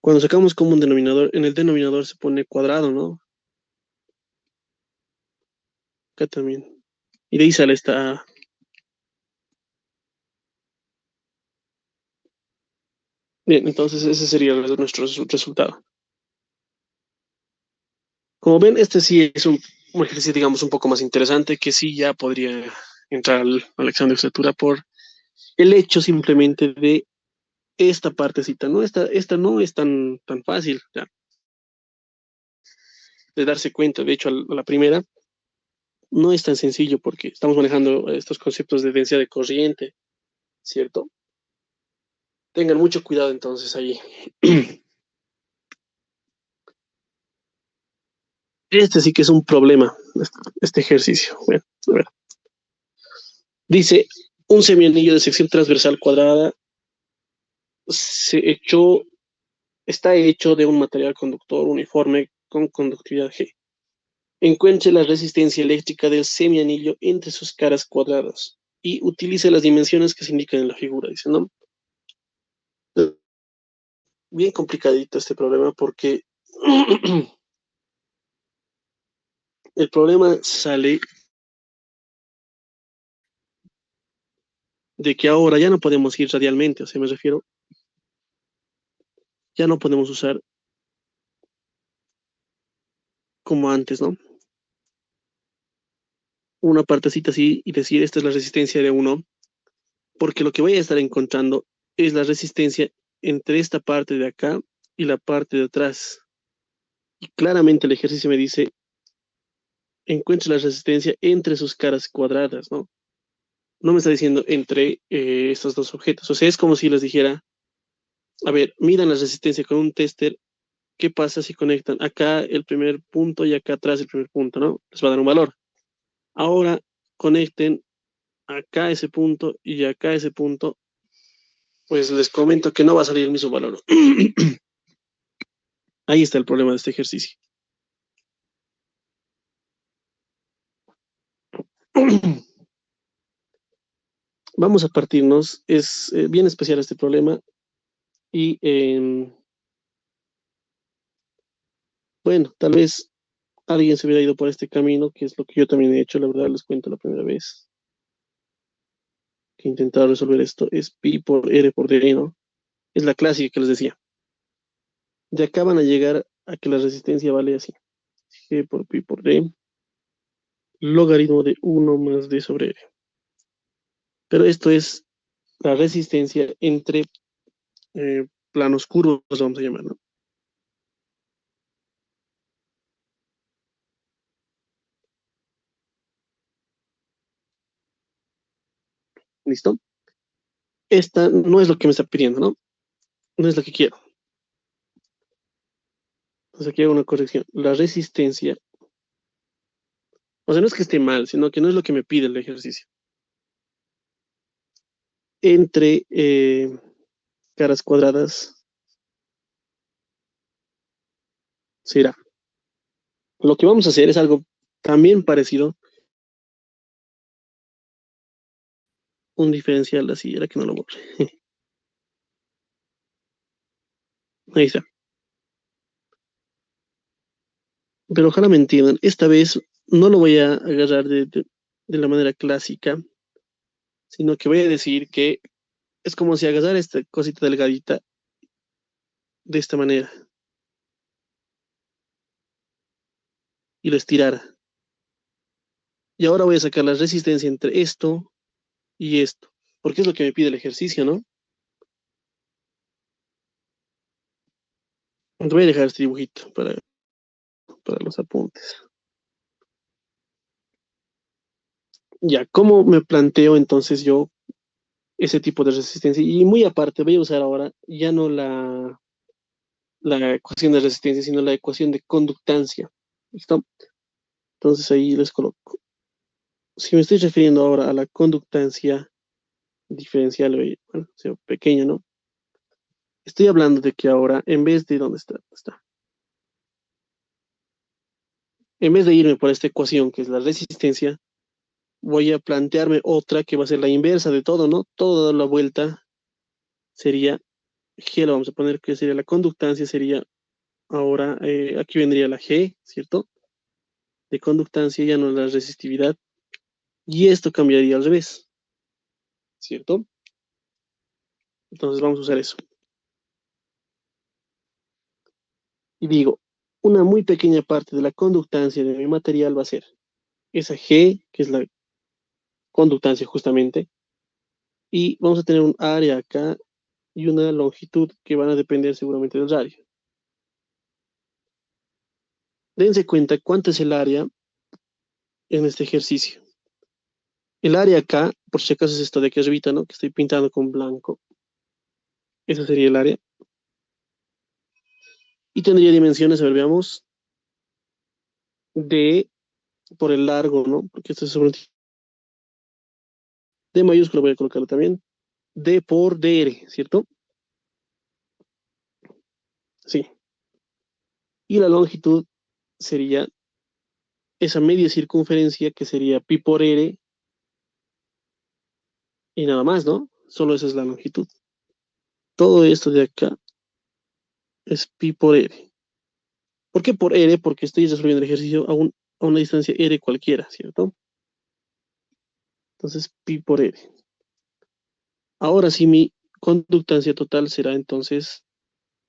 cuando sacamos como un denominador, en el denominador se pone cuadrado, ¿no? Acá también. Y de ahí sale esta. Bien, entonces ese sería nuestro resultado. Como ven, este sí es un ejercicio, digamos, un poco más interesante, que sí ya podría entrar al examen de estatura por el hecho simplemente de esta partecita, ¿no? Esta no es tan fácil ya, de darse cuenta. De hecho, a la primera no es tan sencillo porque estamos manejando estos conceptos de densidad de corriente, ¿cierto? Tengan mucho cuidado entonces ahí. Este sí que es un problema, este ejercicio. Bueno, a ver. Dice, un semianillo de sección transversal cuadrada se echó está hecho de un material conductor uniforme con conductividad G. Encuentre la resistencia eléctrica del semianillo entre sus caras cuadradas y utilice las dimensiones que se indican en la figura. Dice, ¿no? Bien complicadito este problema porque El problema sale de que ahora ya no podemos ir radialmente, o sea, me refiero, ya no podemos usar como antes, ¿no? Una partecita así y decir esta es la resistencia de uno, porque lo que voy a estar encontrando es la resistencia entre esta parte de acá y la parte de atrás. Y claramente el ejercicio me dice, encuentre la resistencia entre sus caras cuadradas, ¿no? No me está diciendo entre estos dos objetos. O sea, es como si les dijera, a ver, midan la resistencia con un tester. ¿Qué pasa si conectan acá el primer punto y acá atrás el primer punto, ¿no? Les va a dar un valor. Ahora conecten acá ese punto y acá ese punto, pues les comento que no va a salir el mismo valor. Ahí está el problema de este ejercicio. Vamos a partirnos. Es bien especial este problema y bueno, tal vez alguien se hubiera ido por este camino, que es lo que yo también he hecho, la verdad les cuento la primera vez que he intentado resolver esto, es pi por r por d, ¿no? Es la clásica que les decía. De acá van a llegar a que la resistencia vale así. G por pi por d, logaritmo de 1 más d sobre r. Pero esto es la resistencia entre planos curvos, vamos a llamar, ¿no? ¿Listo? Esta no es lo que me está pidiendo, ¿no? No es lo que quiero. Entonces aquí hago una corrección. La resistencia, o sea, no es que esté mal, sino que no es lo que me pide el ejercicio. Entre caras cuadradas será. Lo que vamos a hacer es algo también parecido, un diferencial así, era que no lo borre. Ahí está. Pero ojalá me entiendan. Esta vez no lo voy a agarrar de la manera clásica, sino que voy a decir que es como si agarrar esta cosita delgadita de esta manera y lo estirara. Y ahora voy a sacar la resistencia entre esto y esto, porque es lo que me pide el ejercicio, ¿no? Voy a dejar este dibujito para los apuntes. Ya, ¿cómo me planteo entonces yo ese tipo de resistencia? Y muy aparte, voy a usar ahora ya no la ecuación de resistencia, sino la ecuación de conductancia. ¿Listo? Entonces ahí les coloco. Si me estoy refiriendo ahora a la conductancia diferencial, bueno, sea pequeña, ¿no? Estoy hablando de que ahora, en vez de, ¿dónde está? Está. En vez de irme por esta ecuación, que es la resistencia, voy a plantearme otra que va a ser la inversa de todo, ¿no? Toda la vuelta sería G, lo vamos a poner que sería la conductancia, sería ahora, aquí vendría la G, ¿cierto? De conductancia, ya no la resistividad, y esto cambiaría al revés, ¿cierto? Entonces vamos a usar eso. Y digo, una muy pequeña parte de la conductancia de mi material va a ser esa G, que es la conductancia justamente, y vamos a tener un área acá y una longitud que van a depender seguramente del radio. Dense cuenta cuánto es el área en este ejercicio. El área acá, por si acaso es esto de aquí arribita, ¿no? Que estoy pintando con blanco. Esa sería el área. Y tendría dimensiones, a ver, veamos, D por el largo, ¿no? Porque esto es sobre D mayúscula, voy a colocarlo también. D por DR, ¿cierto? Sí. Y la longitud sería esa media circunferencia que sería pi por r y nada más, ¿no? Solo esa es la longitud. Todo esto de acá es pi por r. ¿Por qué por r? Porque estoy resolviendo el ejercicio a un a una distancia r cualquiera, ¿cierto? Entonces, pi por r. Ahora sí, mi conductancia total será entonces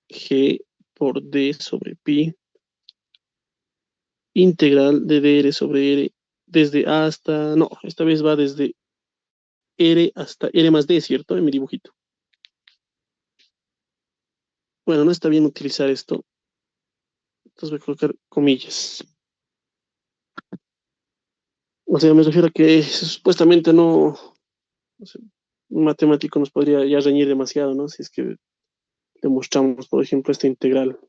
g por d sobre pi integral de dr sobre r desde A hasta, no, esta vez va desde r hasta r más d, ¿cierto? En mi dibujito. Bueno, no está bien utilizar esto, entonces voy a colocar comillas. O sea, me refiero a que supuestamente no sé, un matemático nos podría ya reñir demasiado, ¿no? Si es que demostramos, por ejemplo, esta integral.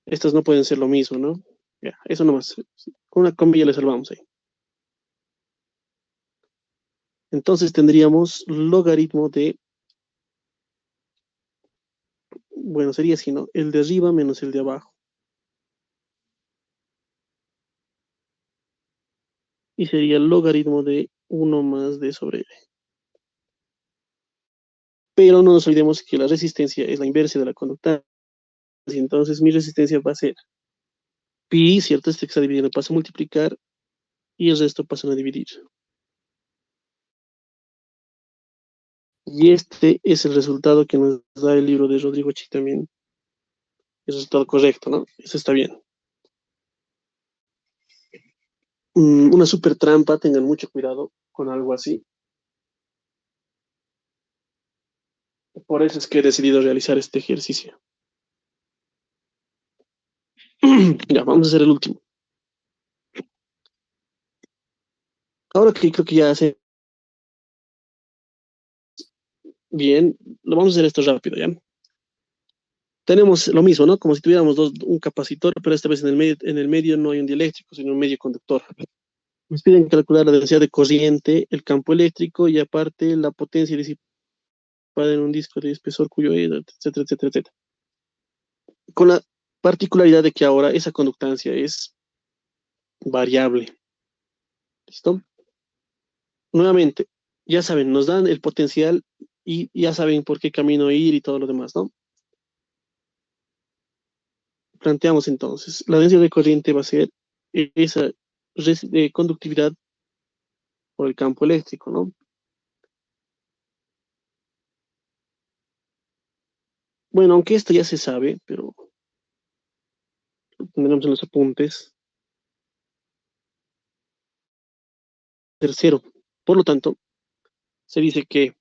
Estas no pueden ser lo mismo, ¿no? Ya, eso nomás. Con una comilla le salvamos ahí. Entonces tendríamos logaritmo de, bueno, sería así, ¿no? El de arriba menos el de abajo. Y sería el logaritmo de 1 más d sobre r. Pero no nos olvidemos que la resistencia es la inversa de la conductancia. Entonces mi resistencia va a ser pi, ¿cierto? Este que está dividiendo pasa a multiplicar y el resto pasan a dividir. Y este es el resultado que nos da el libro de Rodrigo Chi también. El resultado correcto, ¿no? Eso está bien. Una super trampa, tengan mucho cuidado con algo así. Por eso es que he decidido realizar este ejercicio. Ya, vamos a hacer el último. Ahora que creo que ya hace bien, lo vamos a hacer esto rápido, ¿ya? Tenemos lo mismo, ¿no? Como si tuviéramos un capacitor, pero esta vez en el medio no hay un dieléctrico, sino un medio conductor. Nos piden calcular la densidad de corriente, el campo eléctrico y aparte la potencia disipada en un disco de espesor cuyo, etcétera, etcétera, etcétera. Con la particularidad de que ahora esa conductancia es variable. ¿Listo? Nuevamente, ya saben, nos dan el potencial y ya saben por qué camino ir y todo lo demás, ¿no? Planteamos entonces, la densidad de corriente va a ser esa conductividad por el campo eléctrico, ¿no? Bueno, aunque esto ya se sabe, pero lo tendremos en los apuntes. Tercero, por lo tanto, se dice que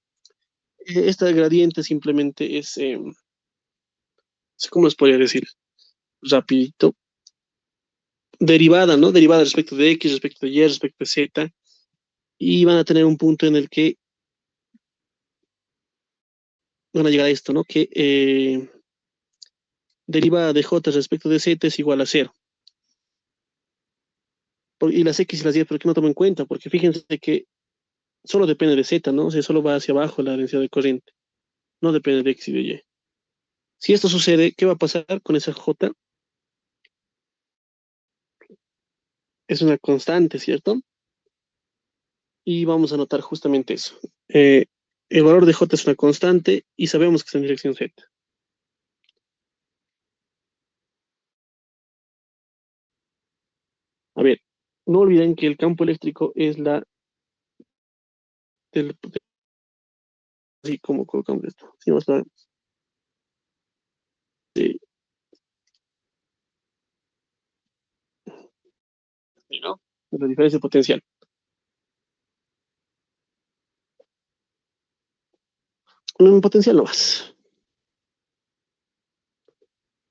esta gradiente simplemente es, ¿cómo les podría decir? Rapidito. Derivada, ¿no? Derivada respecto de X, respecto de Y, respecto de Z. Y van a tener un punto en el que van a llegar a esto, ¿no? Que derivada de J respecto de Z es igual a cero. Y las X y las Y, ¿por qué no tomo en cuenta? Porque fíjense que solo depende de Z, ¿no? O sea, solo va hacia abajo la densidad de corriente. No depende de X y de Y. Si esto sucede, ¿qué va a pasar con esa J? Es una constante, ¿cierto? Y vamos a notar justamente eso. El valor de J es una constante y sabemos que está en dirección Z. A ver, no olviden que el campo eléctrico es la del, así como colocamos esto. Sí, vamos a, ¿no? La diferencia potencial. En potencial no más.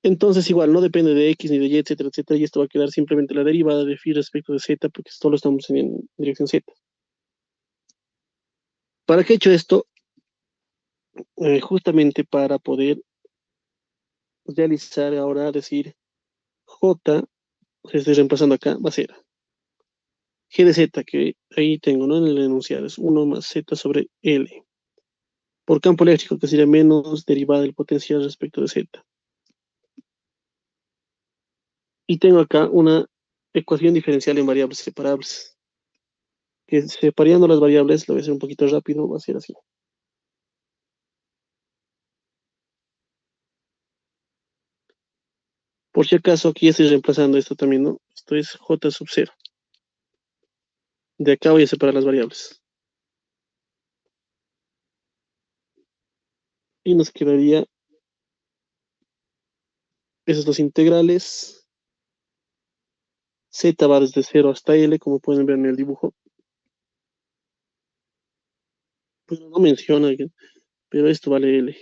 Entonces, igual, no depende de X ni de Y, etcétera, etcétera, y esto va a quedar simplemente la derivada de phi respecto de Z, porque solo estamos en dirección Z. ¿Para qué he hecho esto? Justamente para poder realizar ahora, decir J, o sea, estoy reemplazando acá, va a ser G de Z, que ahí tengo, ¿no? En el enunciado, es 1 más Z sobre L. Por campo eléctrico, que sería menos derivada del potencial respecto de Z. Y tengo acá una ecuación diferencial en variables separables. Que separando las variables, lo voy a hacer un poquito rápido, va a ser así. Por si acaso, aquí estoy reemplazando esto también, ¿no? Esto es J sub 0. De acá voy a separar las variables. Y nos quedaría esos dos integrales. Z va desde 0 hasta L, como pueden ver en el dibujo. Pero no menciona, pero esto vale L.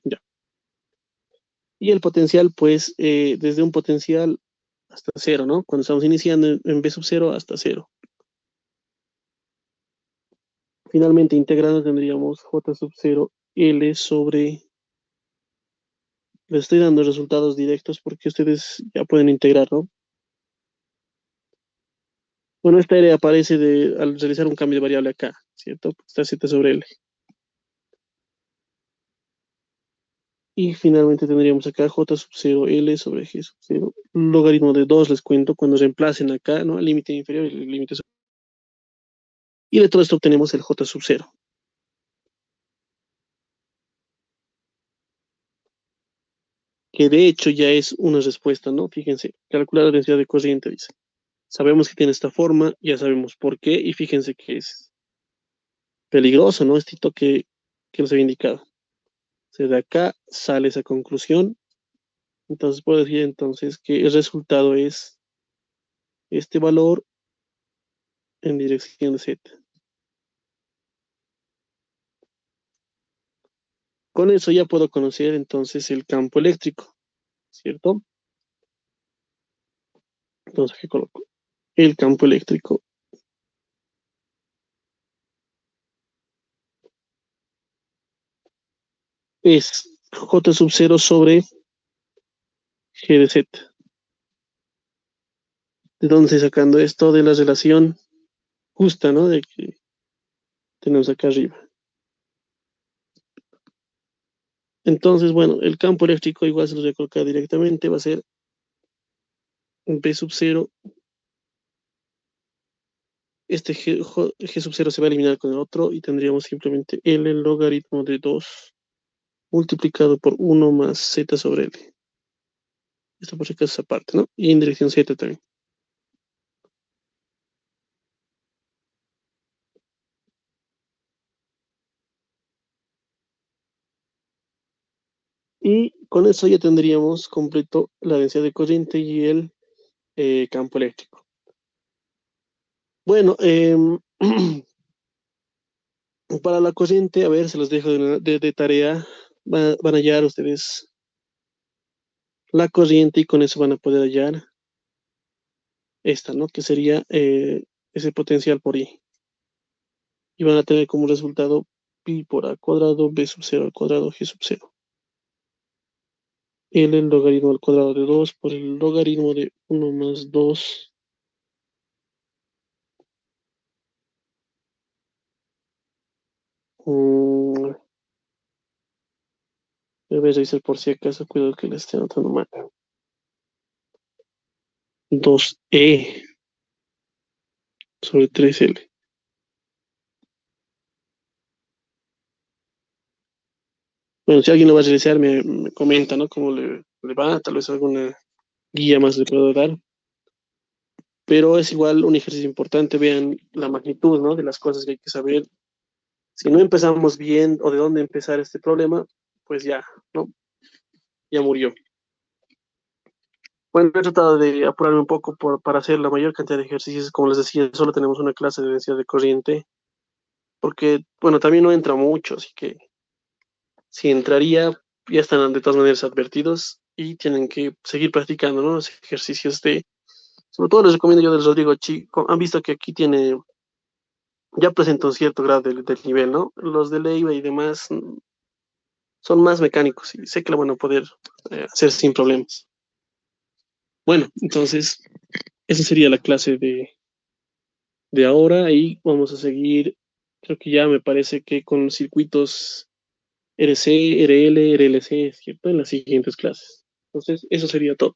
Ya. Y el potencial, pues, desde un potencial hasta 0, ¿no? Cuando estamos iniciando en B sub 0 hasta 0. Finalmente, integrando tendríamos J sub 0 L sobre... Les estoy dando resultados directos porque ustedes ya pueden integrar, ¿no? Bueno, esta área aparece al realizar un cambio de variable acá, ¿cierto? Está Z sobre L. Y finalmente tendríamos acá J sub 0 L sobre G sub 0. Logaritmo de 2 les cuento cuando reemplacen acá, ¿no? El límite inferior y el límite superior. Y de todo esto obtenemos el J sub 0. Que de hecho ya es una respuesta, ¿no? Fíjense, calcular la densidad de corriente, dice. Sabemos que tiene esta forma, ya sabemos por qué, y fíjense que es peligroso, ¿no? Este que nos había indicado. O sea, de acá sale esa conclusión. Entonces puedo decir entonces que el resultado es este valor en dirección de Z. Con eso ya puedo conocer entonces el campo eléctrico, ¿cierto? Entonces, ¿qué coloco? El campo eléctrico es J sub 0 sobre G de Z. Entonces, sacando esto de la relación justa, ¿no? De que tenemos acá arriba. Entonces, bueno, el campo eléctrico igual se lo voy a colocar directamente, va a ser B sub 0. Este G sub 0 se va a eliminar con el otro y tendríamos simplemente L el logaritmo de 2 multiplicado por 1 más Z sobre L. Esto por si acaso es aparte, ¿no? Y en dirección Z también. Y con eso ya tendríamos completo la densidad de corriente y el campo eléctrico. Bueno, para la corriente, a ver, se los dejo de tarea. Van a hallar ustedes la corriente y con eso van a poder hallar esta, ¿no? Que sería ese potencial por I. Y van a tener como resultado pi por a cuadrado, b sub 0 al cuadrado, g sub 0. L el logaritmo al cuadrado de 2 por el logaritmo de 1 más 2. Voy a revisar por si acaso, cuidado que le esté anotando mal. 2e sobre 3L. Bueno, si alguien lo va a realizar, me comenta, ¿no? Cómo le va, tal vez alguna guía más le puedo dar. Pero es igual un ejercicio importante, vean la magnitud, ¿no? De las cosas que hay que saber. Si no empezamos bien o de dónde empezar este problema, pues ya, ¿no? Ya murió. Bueno, he tratado de apurarme un poco para hacer la mayor cantidad de ejercicios. Como les decía, solo tenemos una clase de densidad de corriente, porque, bueno, también no entra mucho, así que si entraría, ya están de todas maneras advertidos y tienen que seguir practicando, ¿no? Los ejercicios sobre todo les recomiendo yo del Rodrigo Chico. Han visto que aquí ya presenta un cierto grado del nivel, ¿no? Los de Leiva y demás son más mecánicos y sé que lo van a poder hacer sin problemas. Bueno, entonces, esa sería la clase de ahora y vamos a seguir, creo que ya me parece que con circuitos RC, RL, RLC, ¿cierto? En las siguientes clases. Entonces, eso sería todo.